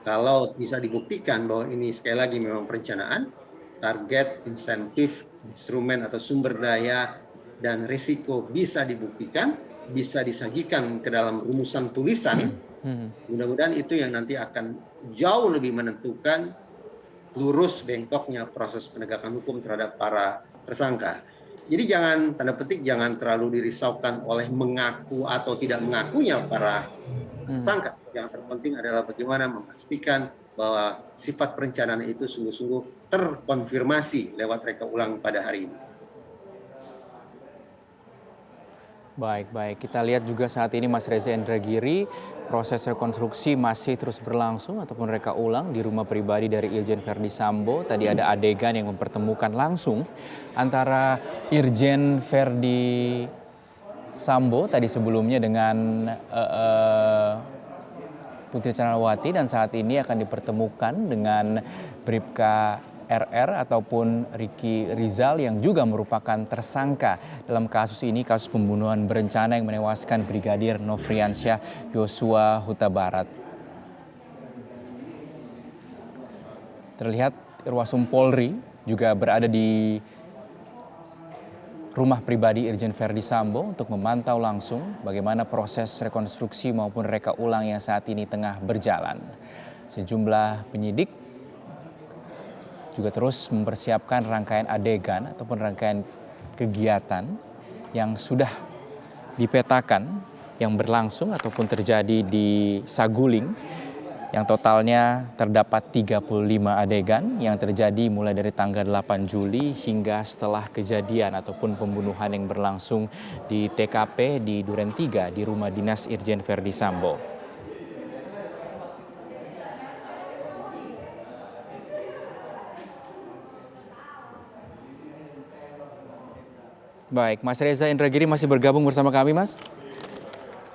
Kalau bisa dibuktikan bahwa ini sekali lagi memang perencanaan, target, insentif, instrumen atau sumber daya, dan risiko bisa dibuktikan, bisa disajikan ke dalam rumusan tulisan, mudah-mudahan itu yang nanti akan jauh lebih menentukan lurus bengkoknya proses penegakan hukum terhadap para tersangka. Jadi jangan, tanda petik, jangan terlalu dirisaukan oleh mengaku atau tidak mengakunya para tersangka. Yang terpenting adalah bagaimana memastikan bahwa sifat perencanaan itu sungguh-sungguh terkonfirmasi lewat reka ulang pada hari ini. Baik. Kita lihat juga saat ini Mas Reza Indragiri, proses rekonstruksi masih terus berlangsung ataupun reka ulang di rumah pribadi dari Irjen Verdi Sambo. Tadi ada adegan yang mempertemukan langsung antara Irjen Verdi Sambo tadi sebelumnya dengan Putri Candrawati, dan saat ini akan dipertemukan dengan Bribka RR ataupun Ricky Rizal yang juga merupakan tersangka dalam kasus ini, kasus pembunuhan berencana yang menewaskan Brigadir Nofriansyah Yosua Huta Barat. Terlihat Irwasum Polri juga berada di rumah pribadi Irjen Verdi Sambo untuk memantau langsung bagaimana proses rekonstruksi maupun reka ulang yang saat ini tengah berjalan. Sejumlah penyidik juga terus mempersiapkan rangkaian adegan ataupun rangkaian kegiatan yang sudah dipetakan yang berlangsung ataupun terjadi di Saguling, yang totalnya terdapat 35 adegan yang terjadi mulai dari tanggal 8 Juli hingga setelah kejadian ataupun pembunuhan yang berlangsung di TKP di Duren 3 di rumah dinas Irjen Verdi Sambo. Baik, Mas Reza Indragiri masih bergabung bersama kami, Mas?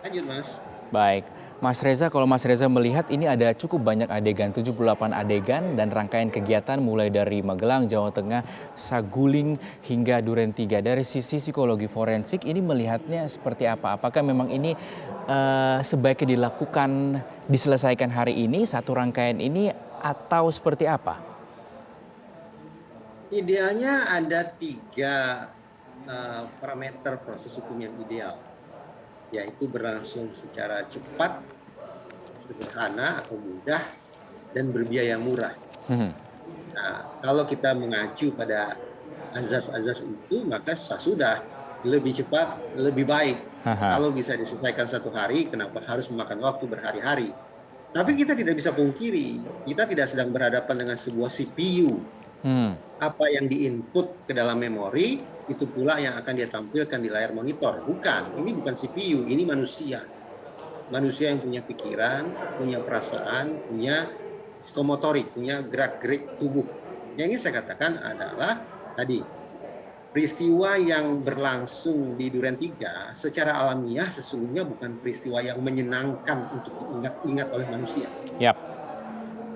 Lanjut, Mas. Baik, Mas Reza, kalau Mas Reza melihat ini ada cukup banyak adegan, 78 adegan dan rangkaian kegiatan mulai dari Magelang, Jawa Tengah, Saguling hingga Duren 3. Dari sisi psikologi forensik ini melihatnya seperti apa? Apakah memang ini sebaiknya dilakukan, diselesaikan hari ini, satu rangkaian ini, atau seperti apa? Idealnya ada 3 parameter proses hukum yang ideal, yaitu berlangsung secara cepat, sederhana atau mudah, dan berbiaya murah. Nah, kalau kita mengacu pada azas-azas itu, maka sudah lebih cepat, lebih baik. Kalau bisa diselesaikan 1 hari, kenapa harus memakan waktu berhari-hari? Tapi kita tidak bisa pungkiri, kita tidak sedang berhadapan dengan sebuah CPU. Apa yang diinput ke dalam memori, itu pula yang akan dia tampilkan di layar monitor. Bukan, ini bukan CPU, ini manusia. Manusia yang punya pikiran, punya perasaan, punya psikomotorik, punya gerak-gerik tubuh. Yang ingin saya katakan adalah tadi, peristiwa yang berlangsung di Duren 3 secara alamiah sesungguhnya bukan peristiwa yang menyenangkan untuk diingat-ingat oleh manusia.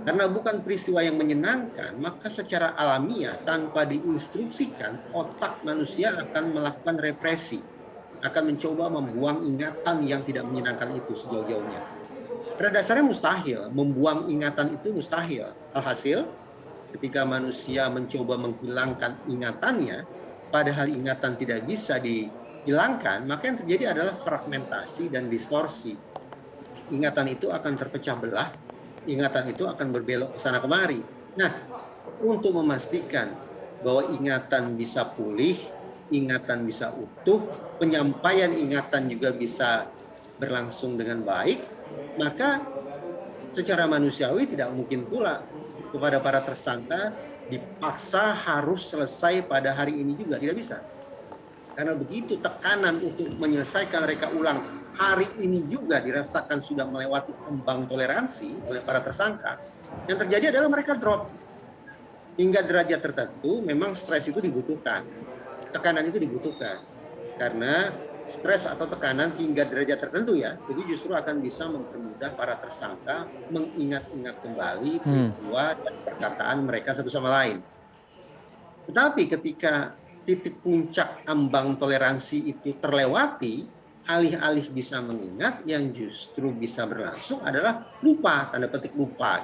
Karena bukan peristiwa yang menyenangkan, maka secara alamiah tanpa diinstruksikan, otak manusia akan melakukan represi. akan mencoba membuang ingatan yang tidak menyenangkan itu sejauh-jauhnya. Pada dasarnya mustahil, membuang ingatan itu mustahil. Alhasil, ketika manusia mencoba menghilangkan ingatannya, padahal ingatan tidak bisa dihilangkan, maka yang terjadi adalah fragmentasi dan distorsi. Ingatan itu akan terpecah belah, ingatan itu akan berbelok ke sana kemari. Nah, untuk memastikan bahwa ingatan bisa pulih, ingatan bisa utuh, penyampaian ingatan juga bisa berlangsung dengan baik, maka secara manusiawi tidak mungkin pula kepada para tersangka dipaksa harus selesai pada hari ini juga, tidak bisa. Karena begitu tekanan untuk menyelesaikan reka ulang hari ini juga dirasakan sudah melewati ambang toleransi oleh para tersangka, yang terjadi adalah mereka drop. Hingga derajat tertentu memang stres itu dibutuhkan, tekanan itu dibutuhkan. Karena stres atau tekanan hingga derajat tertentu ya, itu justru akan bisa mempermudah para tersangka mengingat-ingat kembali peristiwa dan perkataan mereka satu sama lain. Tetapi ketika titik puncak ambang toleransi itu terlewati, alih-alih bisa mengingat, yang justru bisa berlangsung adalah lupa, tanda petik lupa.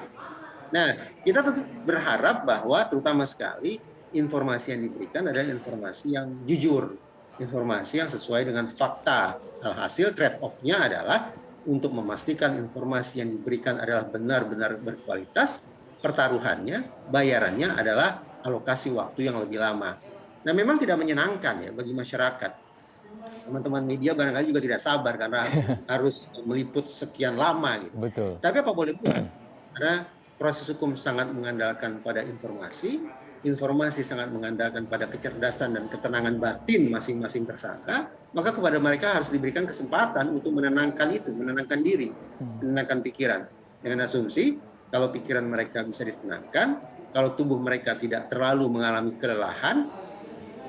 Nah, kita tentu berharap bahwa terutama sekali informasi yang diberikan adalah informasi yang jujur, informasi yang sesuai dengan fakta. Alhasil trade-off-nya adalah untuk memastikan informasi yang diberikan adalah benar-benar berkualitas, pertaruhannya, bayarannya adalah alokasi waktu yang lebih lama. Nah, memang tidak menyenangkan ya bagi masyarakat. Teman-teman media barangkali juga tidak sabar karena harus meliput sekian lama gitu. Betul. Tapi apa boleh buat? Karena proses hukum sangat mengandalkan pada informasi, informasi sangat mengandalkan pada kecerdasan dan ketenangan batin masing-masing tersangka, maka kepada mereka harus diberikan kesempatan untuk menenangkan itu, menenangkan diri, menenangkan pikiran. Dengan asumsi, kalau pikiran mereka bisa ditenangkan, kalau tubuh mereka tidak terlalu mengalami kelelahan,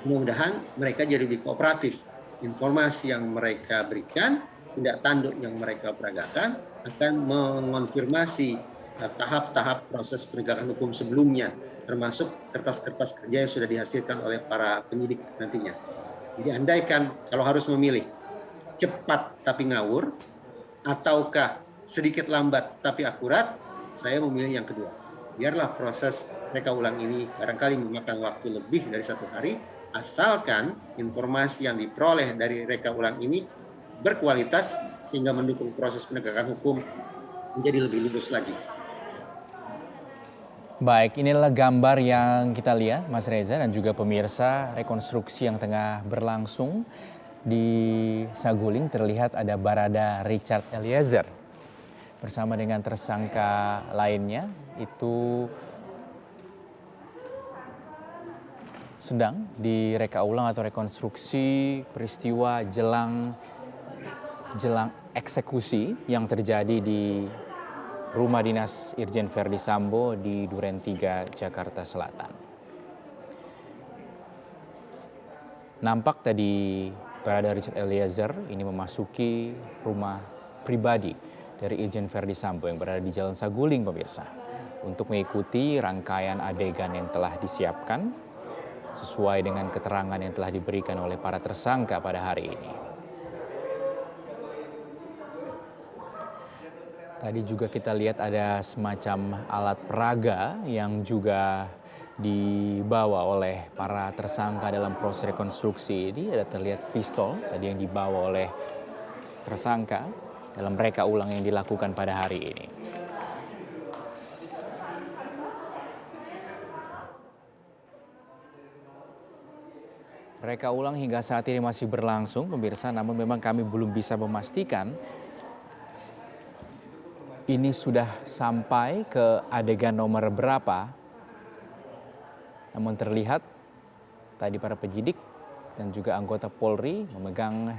mudah-mudahan mereka jadi lebih kooperatif. Informasi yang mereka berikan, tindak tanduk yang mereka peragakan akan mengonfirmasi tahap-tahap proses penegakan hukum sebelumnya, termasuk kertas-kertas kerja yang sudah dihasilkan oleh para penyidik nantinya. Jadi andaikan kalau harus memilih cepat tapi ngawur, ataukah sedikit lambat tapi akurat, saya memilih yang kedua. Biarlah proses reka ulang ini barangkali memakan waktu lebih dari 1 hari, asalkan informasi yang diperoleh dari reka ulang ini berkualitas sehingga mendukung proses penegakan hukum menjadi lebih lurus lagi. Baik, inilah gambar yang kita lihat Mas Reza dan juga pemirsa, rekonstruksi yang tengah berlangsung di Saguling. Terlihat ada Barada Richard Eliezer bersama dengan tersangka lainnya itu sedang direka ulang atau rekonstruksi peristiwa jelang eksekusi yang terjadi di Rumah Dinas Irjen Verdi Sambo di Duren 3, Jakarta Selatan. Nampak tadi Barada Richard Eliezer ini memasuki rumah pribadi dari Irjen Verdi Sambo yang berada di Jalan Saguling, pemirsa, untuk mengikuti rangkaian adegan yang telah disiapkan sesuai dengan keterangan yang telah diberikan oleh para tersangka pada hari ini. Tadi juga kita lihat ada semacam alat peraga yang juga dibawa oleh para tersangka dalam proses rekonstruksi ini. Ada terlihat pistol tadi yang dibawa oleh tersangka dalam reka ulang yang dilakukan pada hari ini. Reka ulang hingga saat ini masih berlangsung, pemirsa, namun memang kami belum bisa memastikan ini sudah sampai ke adegan nomor berapa. Namun terlihat tadi para penyidik dan juga anggota Polri memegang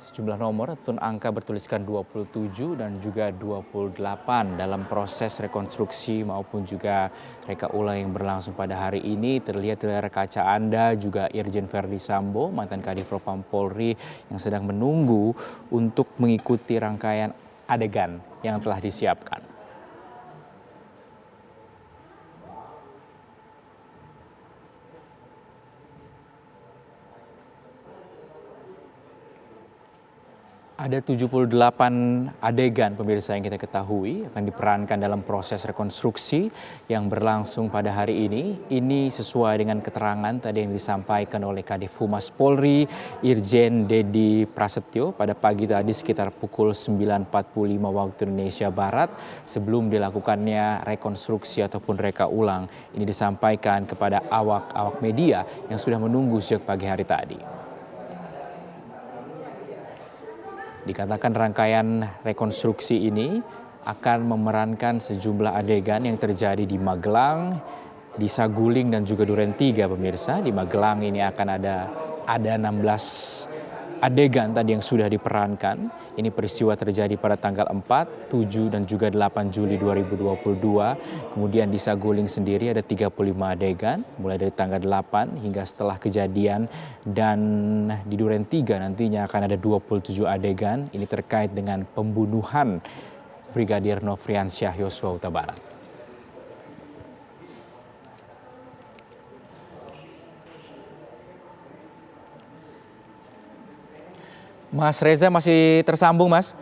sejumlah nomor atau angka bertuliskan 27 dan juga 28 dalam proses rekonstruksi maupun juga reka ulang yang berlangsung pada hari ini. Terlihat di layar kaca Anda juga Irjen Verdi Sambo, mantan Kadif Propam Polri, yang sedang menunggu untuk mengikuti rangkaian adegan yang telah disiapkan. Ada 78 adegan pemirsa yang kita ketahui akan diperankan dalam proses rekonstruksi yang berlangsung pada hari ini. Ini sesuai dengan keterangan tadi yang disampaikan oleh Kadif Humas Polri, Irjen Dedi Prasetyo pada pagi tadi sekitar pukul 9.45 waktu Indonesia Barat sebelum dilakukannya rekonstruksi ataupun reka ulang. Ini disampaikan kepada awak-awak media yang sudah menunggu sejak pagi hari tadi. Dikatakan rangkaian rekonstruksi ini akan memerankan sejumlah adegan yang terjadi di Magelang, di Saguling dan juga Duren 3 pemirsa. Di Magelang ini akan ada 16 adegan tadi yang sudah diperankan. Ini peristiwa terjadi pada tanggal 4, 7 dan juga 8 Juli 2022. Kemudian di Saguling sendiri ada 35 adegan mulai dari tanggal 8 hingga setelah kejadian, dan di Duren 3 nantinya akan ada 27 adegan. Ini terkait dengan pembunuhan Brigadir Nofriansyah Yosua Huta Barat. Mas Reza masih tersambung, Mas?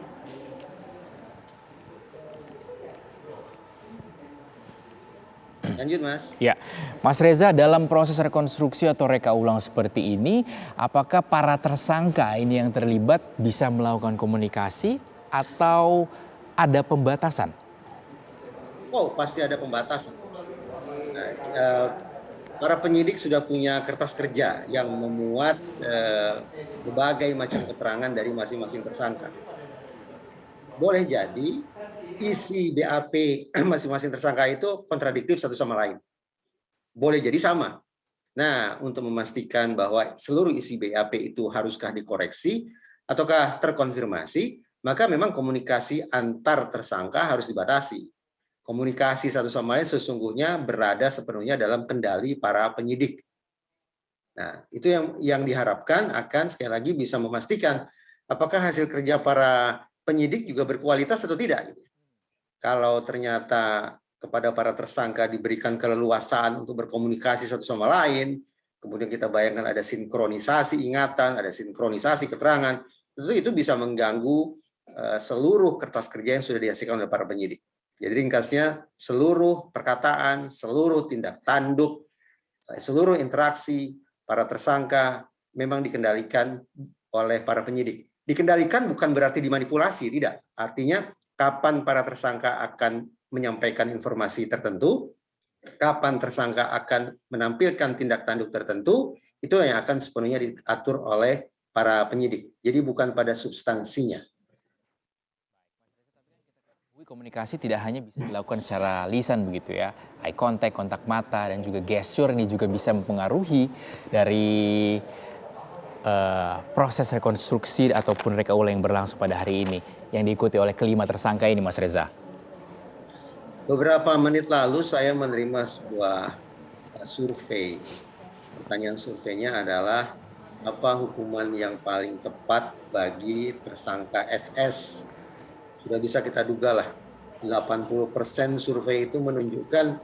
Lanjut, Mas. Ya, Mas Reza, dalam proses rekonstruksi atau reka ulang seperti ini, apakah para tersangka ini yang terlibat bisa melakukan komunikasi atau ada pembatasan? Oh, pasti ada pembatasan. Para penyidik sudah punya kertas kerja yang memuat berbagai macam keterangan dari masing-masing tersangka. Boleh jadi isi BAP masing-masing tersangka itu kontradiktif satu sama lain. Boleh jadi sama. Nah, untuk memastikan bahwa seluruh isi BAP itu haruskah dikoreksi ataukah terkonfirmasi, maka memang komunikasi antar tersangka harus dibatasi. Komunikasi satu sama lain sesungguhnya berada sepenuhnya dalam kendali para penyidik. Nah, itu yang diharapkan akan sekali lagi bisa memastikan apakah hasil kerja para penyidik juga berkualitas atau tidak. Kalau ternyata kepada para tersangka diberikan keleluasaan untuk berkomunikasi satu sama lain, kemudian kita bayangkan ada sinkronisasi ingatan, ada sinkronisasi keterangan, tentu itu bisa mengganggu seluruh kertas kerja yang sudah dihasilkan oleh para penyidik. Jadi ringkasnya, seluruh perkataan, seluruh tindak tanduk, seluruh interaksi para tersangka memang dikendalikan oleh para penyidik. Dikendalikan bukan berarti dimanipulasi, tidak. Artinya kapan para tersangka akan menyampaikan informasi tertentu, kapan tersangka akan menampilkan tindak tanduk tertentu, itu yang akan sepenuhnya diatur oleh para penyidik. Jadi bukan pada substansinya. Komunikasi tidak hanya bisa dilakukan secara lisan begitu ya, eye contact, kontak mata, dan juga gesture ini juga bisa mempengaruhi dari proses rekonstruksi ataupun reka ulang yang berlangsung pada hari ini yang diikuti oleh kelima tersangka ini, Mas Reza. Beberapa menit lalu saya menerima sebuah survei. Pertanyaan surveinya adalah apa hukuman yang paling tepat bagi tersangka FS. Sudah bisa kita duga lah, 80% survei itu menunjukkan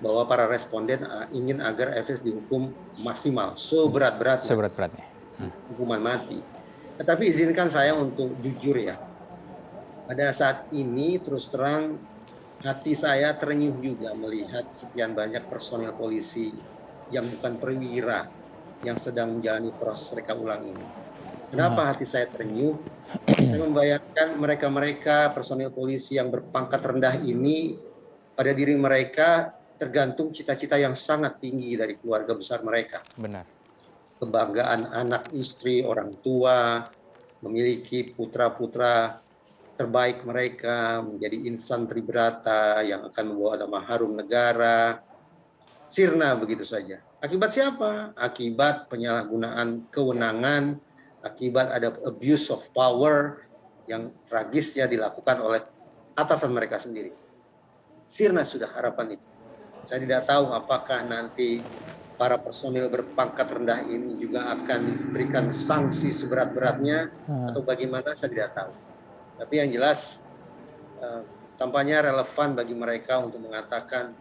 bahwa para responden ingin agar FS dihukum maksimal, seberat-beratnya, hukuman mati. Tetapi izinkan saya untuk jujur ya, pada saat ini terus terang hati saya terenyuh juga melihat sekian banyak personil polisi yang bukan perwira yang sedang menjalani proses reka ulang ini. Kenapa hati saya terenyuh? Saya membayangkan mereka-mereka personil polisi yang berpangkat rendah ini, pada diri mereka tergantung cita-cita yang sangat tinggi dari keluarga besar mereka. Benar. Kebanggaan anak, istri, orang tua, memiliki putra-putra terbaik mereka, menjadi insan tribrata yang akan membawa nama harum negara, sirna begitu saja. Akibat siapa? Akibat penyalahgunaan kewenangan, akibat ada abuse of power yang tragisnya dilakukan oleh atasan mereka sendiri. Sirna sudah harapan itu. Saya tidak tahu apakah nanti para personil berpangkat rendah ini juga akan diberikan sanksi seberat-beratnya atau bagaimana, saya tidak tahu. Tapi yang jelas tampaknya relevan bagi mereka untuk mengatakan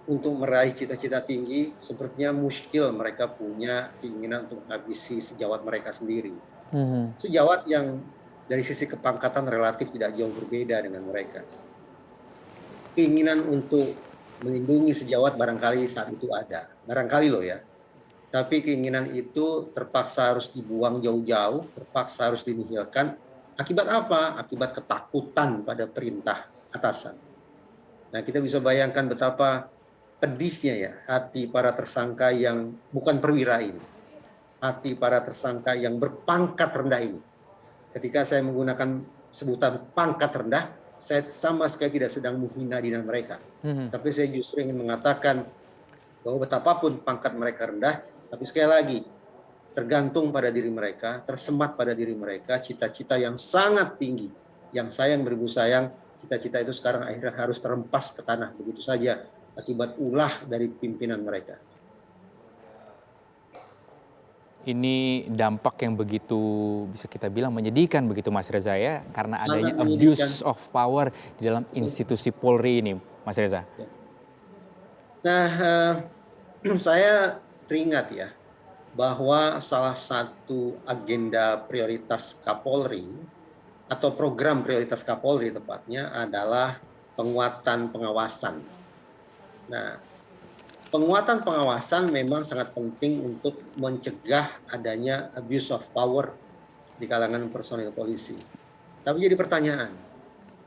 untuk meraih cita-cita tinggi, sepertinya muskil mereka punya keinginan untuk menghabisi sejawat mereka sendiri. Sejawat yang dari sisi kepangkatan relatif tidak jauh berbeda dengan mereka. Keinginan untuk melindungi sejawat barangkali saat itu ada, barangkali loh ya. Tapi keinginan itu terpaksa harus dibuang jauh-jauh, terpaksa harus dinihilkan. Akibat apa? Akibat ketakutan pada perintah atasan. Nah, kita bisa bayangkan betapa pedihnya ya hati para tersangka yang bukan perwira ini. Hati para tersangka yang berpangkat rendah ini. Ketika saya menggunakan sebutan pangkat rendah, saya sama sekali tidak sedang menghina diri mereka. Tapi saya justru ingin mengatakan bahwa betapapun pangkat mereka rendah, tapi sekali lagi, tergantung pada diri mereka, tersemat pada diri mereka, cita-cita yang sangat tinggi, yang sayang beribu sayang, cita-cita itu sekarang akhirnya harus terempas ke tanah begitu saja, akibat ulah dari pimpinan mereka. Ini dampak yang begitu bisa kita bilang menyedihkan begitu Mas Reza ya, karena adanya Sangat abuse menyedihkan. of power di dalam institusi Polri ini, Mas Reza. Nah, saya teringat ya, bahwa salah satu agenda prioritas Kapolri atau program prioritas Kapolri tepatnya adalah penguatan pengawasan. Nah, penguatan pengawasan memang sangat penting untuk mencegah adanya abuse of power di kalangan personil polisi. Tapi jadi pertanyaan,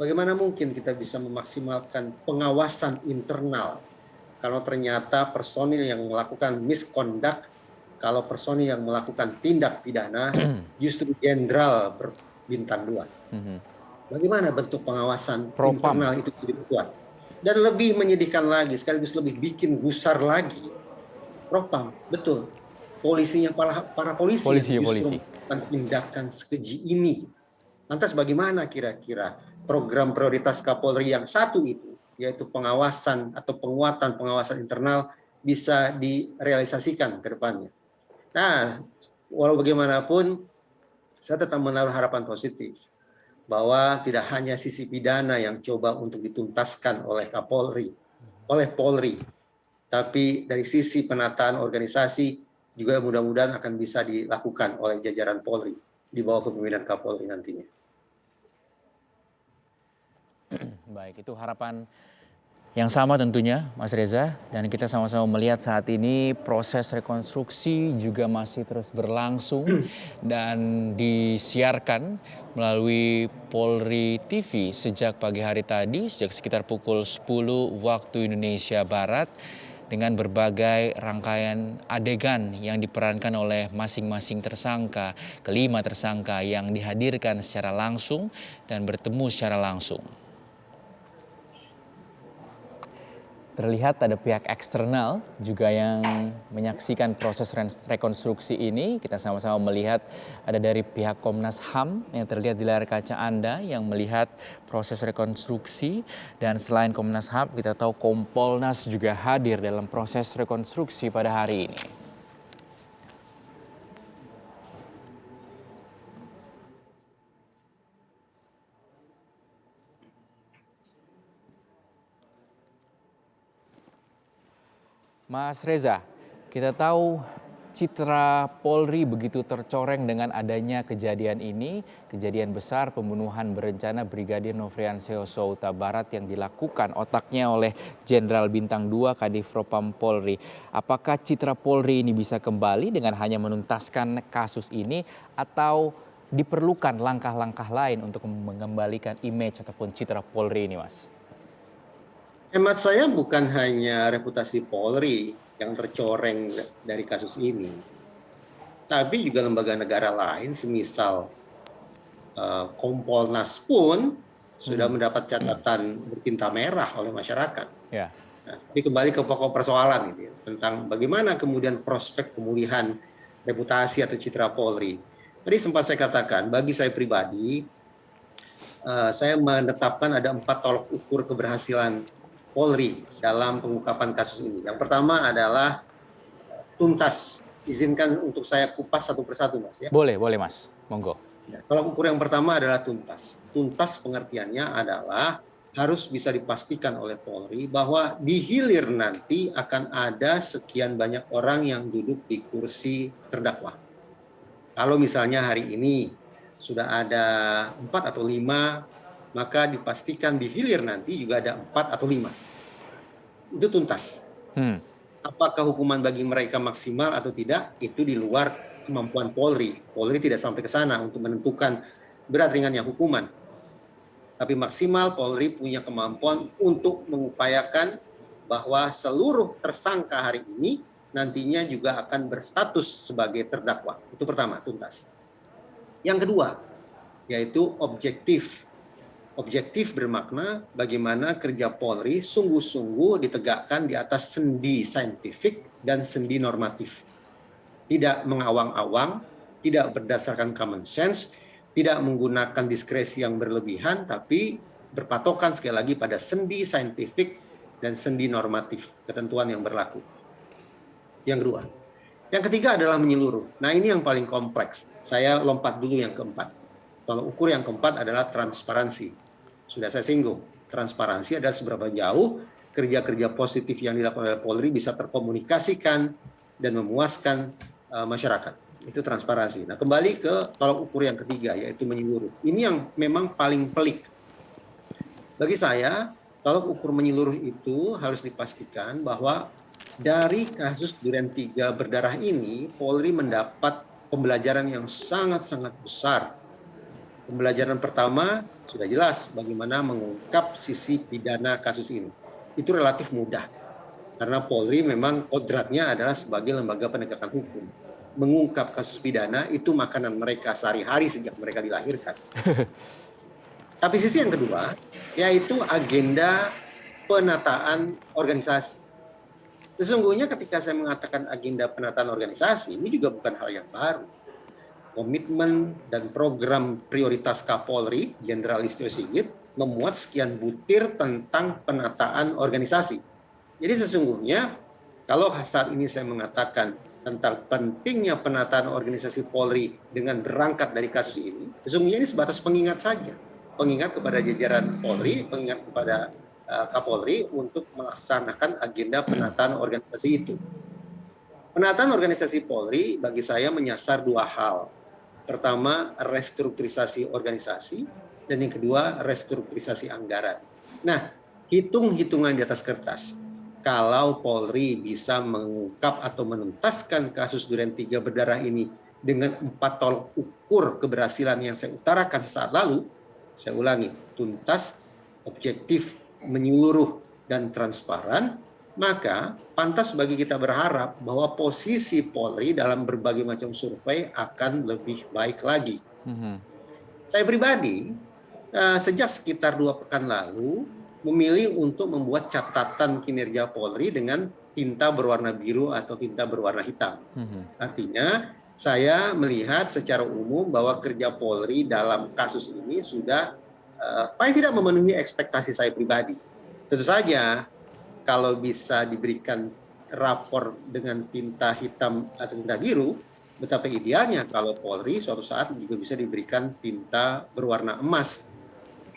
bagaimana mungkin kita bisa memaksimalkan pengawasan internal kalau ternyata personil yang melakukan misconduct, kalau personil yang melakukan tindak pidana justru jenderal berbintang 2. Bagaimana bentuk pengawasan Propam. internal itu lebih kuat? Dan lebih menyedihkan lagi, sekaligus lebih bikin gusar lagi, Propam, betul. Polisinya, para polisi yang justru melakukan tindakan sekeji ini. Lantas bagaimana kira-kira program prioritas Kapolri yang satu itu, yaitu pengawasan atau penguatan pengawasan internal, bisa direalisasikan ke depannya? Nah, walau bagaimanapun, saya tetap menaruh harapan positif bahwa tidak hanya sisi pidana yang coba untuk dituntaskan oleh Kapolri, oleh Polri, tapi dari sisi penataan organisasi juga mudah-mudahan akan bisa dilakukan oleh jajaran Polri di bawah kepemimpinan Kapolri nantinya. Baik, itu harapan yang sama tentunya Mas Reza, dan kita sama-sama melihat saat ini proses rekonstruksi juga masih terus berlangsung dan disiarkan melalui Polri TV sejak pagi hari tadi, sejak sekitar pukul 10 waktu Indonesia Barat, dengan berbagai rangkaian adegan yang diperankan oleh masing-masing tersangka, kelima tersangka yang dihadirkan secara langsung dan bertemu secara langsung. Terlihat ada pihak eksternal juga yang menyaksikan proses rekonstruksi ini. Kita sama-sama melihat ada dari pihak Komnas HAM yang terlihat di layar kaca Anda yang melihat proses rekonstruksi. Dan selain Komnas HAM, kita tahu Kompolnas juga hadir dalam proses rekonstruksi pada hari ini. Mas Reza, kita tahu citra Polri begitu tercoreng dengan adanya kejadian ini, kejadian besar pembunuhan berencana Brigadir Nofriansah Yosua Huta Barat yang dilakukan otaknya oleh Jenderal Bintang 2 Kadif Propam Polri. Apakah citra Polri ini bisa kembali dengan hanya menuntaskan kasus ini atau diperlukan langkah-langkah lain untuk mengembalikan image ataupun citra Polri ini, Mas? Hemat saya bukan hanya reputasi Polri yang tercoreng dari kasus ini, tapi juga lembaga negara lain, semisal Kompolnas pun sudah mendapat catatan bertinta merah oleh masyarakat. Ya. Nah, tapi kembali ke pokok persoalan gitu, tentang bagaimana kemudian prospek pemulihan reputasi atau citra Polri. Tadi sempat saya katakan, bagi saya pribadi, saya menetapkan ada 4 tolok ukur keberhasilan Polri dalam pengungkapan kasus ini. Yang pertama adalah tuntas. Izinkan untuk saya kupas satu persatu, Mas. Ya? Boleh Mas. Monggo. Tolak ukur yang pertama adalah tuntas. Tuntas pengertiannya adalah harus bisa dipastikan oleh Polri bahwa di hilir nanti akan ada sekian banyak orang yang duduk di kursi terdakwa. Kalau misalnya hari ini sudah ada 4 atau 5, maka dipastikan di hilir nanti juga ada 4 atau 5. Itu tuntas. Apakah hukuman bagi mereka maksimal atau tidak, itu di luar kemampuan Polri. Polri tidak sampai ke sana untuk menentukan berat ringannya hukuman. Tapi maksimal Polri punya kemampuan untuk mengupayakan bahwa seluruh tersangka hari ini nantinya juga akan berstatus sebagai terdakwa. Itu pertama, tuntas. Yang kedua, yaitu objektif. Objektif bermakna bagaimana kerja Polri sungguh-sungguh ditegakkan di atas sendi saintifik dan sendi normatif. Tidak mengawang-awang, tidak berdasarkan common sense, tidak menggunakan diskresi yang berlebihan, tapi berpatokan sekali lagi pada sendi saintifik dan sendi normatif, ketentuan yang berlaku. Yang kedua. Yang ketiga adalah menyeluruh. Nah, ini yang paling kompleks. Saya lompat dulu yang keempat. Tolak ukur yang keempat adalah transparansi. Sudah saya singgung, transparansi adalah seberapa jauh kerja-kerja positif yang dilakukan oleh Polri bisa terkomunikasikan dan memuaskan masyarakat. Itu transparansi. Nah, kembali ke tolak ukur yang ketiga, yaitu menyeluruh. Ini yang memang paling pelik. Bagi saya, tolak ukur menyeluruh itu harus dipastikan bahwa dari kasus Duren 3 berdarah ini, Polri mendapat pembelajaran yang sangat-sangat besar. Pembelajaran pertama sudah jelas bagaimana mengungkap sisi pidana kasus ini. Itu relatif mudah, karena Polri memang kodratnya adalah sebagai lembaga penegakan hukum. Mengungkap kasus pidana itu makanan mereka sehari-hari sejak mereka dilahirkan. Tapi sisi yang kedua, yaitu agenda penataan organisasi. Sesungguhnya ketika saya mengatakan agenda penataan organisasi, ini juga bukan hal yang baru. Komitmen dan program prioritas Kapolri, Jenderal Listio Sigit, memuat sekian butir tentang penataan organisasi. Jadi sesungguhnya, kalau saat ini saya mengatakan tentang pentingnya penataan organisasi Polri dengan berangkat dari kasus ini, sesungguhnya ini sebatas pengingat saja. Pengingat kepada jajaran Polri, pengingat kepada Kapolri untuk melaksanakan agenda penataan organisasi itu. Penataan organisasi Polri bagi saya menyasar dua hal. Pertama, restrukturisasi organisasi, dan yang kedua, restrukturisasi anggaran. Nah, hitung-hitungan di atas kertas. Kalau Polri bisa mengungkap atau menuntaskan kasus Duren 3 berdarah ini dengan 4 tolak ukur keberhasilan yang saya utarakan saat lalu, saya ulangi, tuntas, objektif, menyeluruh, dan transparan, maka pantas bagi kita berharap bahwa posisi Polri dalam berbagai macam survei akan lebih baik lagi. Saya pribadi, sejak sekitar 2 pekan lalu, memilih untuk membuat catatan kinerja Polri dengan tinta berwarna biru atau tinta berwarna hitam. Artinya, saya melihat secara umum bahwa kerja Polri dalam kasus ini sudah paling tidak memenuhi ekspektasi saya pribadi. Tentu saja, kalau bisa diberikan rapor dengan tinta hitam atau tinta biru, betapa idealnya kalau Polri suatu saat juga bisa diberikan tinta berwarna emas.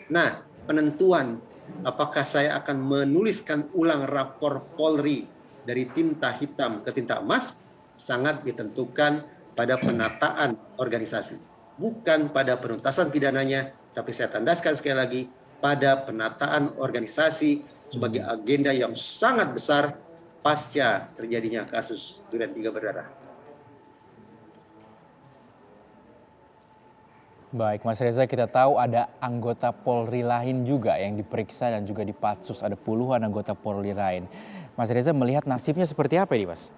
Nah, penentuan apakah saya akan menuliskan ulang rapor Polri dari tinta hitam ke tinta emas sangat ditentukan pada penataan organisasi. Bukan pada penuntasan pidananya, tapi saya tandaskan sekali lagi pada penataan organisasi sebagai agenda yang sangat besar pasca terjadinya kasus Duren 3 berdarah. Baik, Mas Reza, kita tahu ada anggota Polri lain juga yang diperiksa dan juga dipatsus. Ada puluhan anggota Polri lain. Mas Reza melihat nasibnya seperti apa ini, Mas?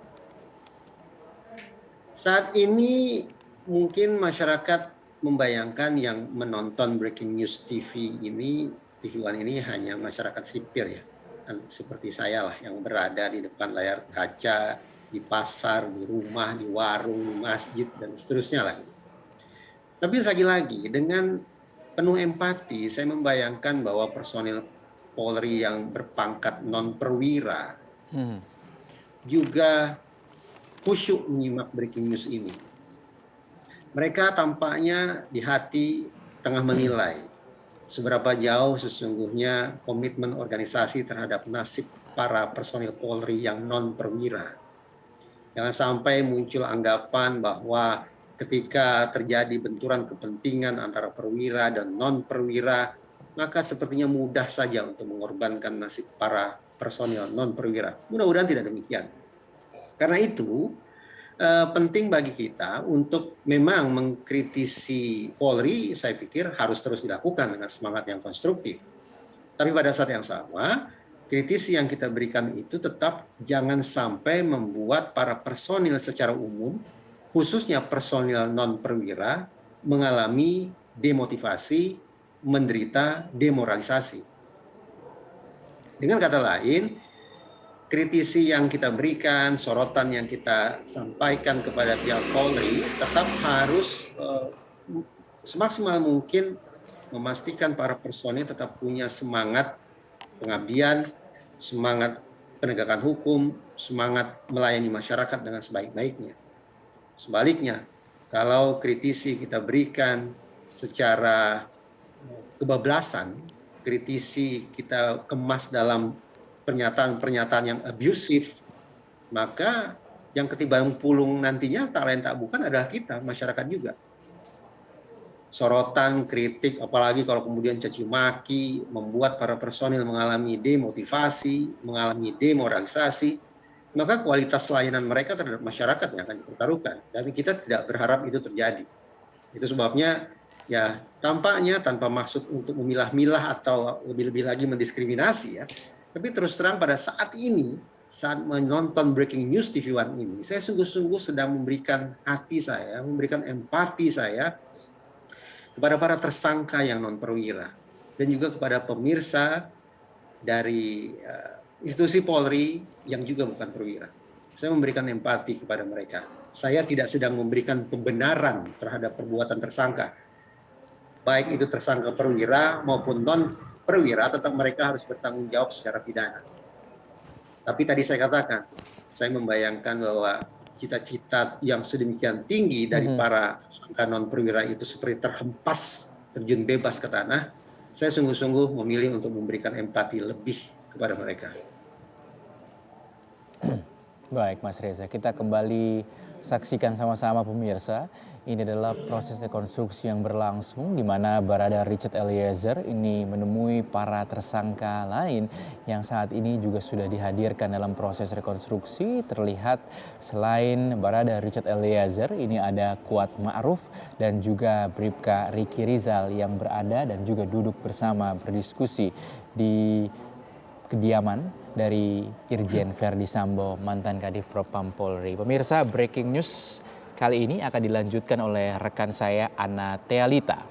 Saat ini mungkin masyarakat membayangkan yang menonton Breaking News TV ini, TV One ini hanya masyarakat sipil ya. Seperti saya lah yang berada di depan layar kaca, di pasar, di rumah, di warung, di masjid, dan seterusnya lah. Tapi lagi-lagi dengan penuh empati saya membayangkan bahwa personil Polri yang berpangkat non-perwira juga khusyuk menyimak Breaking News ini. Mereka tampaknya di hati tengah menilai seberapa jauh sesungguhnya komitmen organisasi terhadap nasib para personil Polri yang non-perwira. Jangan sampai muncul anggapan bahwa ketika terjadi benturan kepentingan antara perwira dan non-perwira, maka sepertinya mudah saja untuk mengorbankan nasib para personil non-perwira. Mudah-mudahan tidak demikian. Karena itu, penting bagi kita untuk memang mengkritisi Polri, saya pikir harus terus dilakukan dengan semangat yang konstruktif. Tapi pada saat yang sama, kritisi yang kita berikan itu tetap jangan sampai membuat para personil secara umum, khususnya personil non-perwira, mengalami demotivasi, menderita demoralisasi. Dengan kata lain, kritisi yang kita berikan, sorotan yang kita sampaikan kepada pihak Polri tetap harus semaksimal mungkin memastikan para personil tetap punya semangat pengabdian, semangat penegakan hukum, semangat melayani masyarakat dengan sebaik-baiknya. Sebaliknya, kalau kritisi kita berikan secara kebablasan, kritisi kita kemas dalam pernyataan-pernyataan yang abusif, maka yang ketimbang pulung nantinya tak lain tak bukan adalah kita, masyarakat juga. Sorotan, kritik, apalagi kalau kemudian caci maki, membuat para personil mengalami demotivasi, mengalami demoralisasi, maka kualitas layanan mereka terhadap masyarakat yang akan dipertaruhkan. Dan kita tidak berharap itu terjadi. Itu sebabnya ya tampaknya tanpa maksud untuk memilah-milah atau lebih-lebih lagi mendiskriminasi ya. Tapi terus terang pada saat ini, saat menonton Breaking News TV One ini, saya sungguh-sungguh sedang memberikan hati saya, memberikan empati saya kepada para tersangka yang non-perwira dan juga kepada pemirsa dari institusi Polri yang juga bukan perwira. Saya memberikan empati kepada mereka. Saya tidak sedang memberikan pembenaran terhadap perbuatan tersangka. Baik itu tersangka perwira maupun non-perwira, tetap mereka harus bertanggung jawab secara pidana. Tapi tadi saya katakan, saya membayangkan bahwa cita-cita yang sedemikian tinggi dari para tersangka non-perwira itu seperti terhempas, terjun bebas ke tanah. Saya sungguh-sungguh memilih untuk memberikan empati lebih kepada mereka. Baik Mas Reza, kita kembali saksikan sama-sama pemirsa. Ini adalah proses rekonstruksi yang berlangsung di mana Barada Richard Eliezer ini menemui para tersangka lain yang saat ini juga sudah dihadirkan dalam proses rekonstruksi. Terlihat selain Barada Richard Eliezer ini ada Kuat Ma'ruf dan juga Bribka Riki Rizal yang berada dan juga duduk bersama berdiskusi di kediaman dari Irjen Verdi Sambo, mantan Kadif Propam Polri. Pemirsa, breaking news kali ini akan dilanjutkan oleh rekan saya Ana Tealita.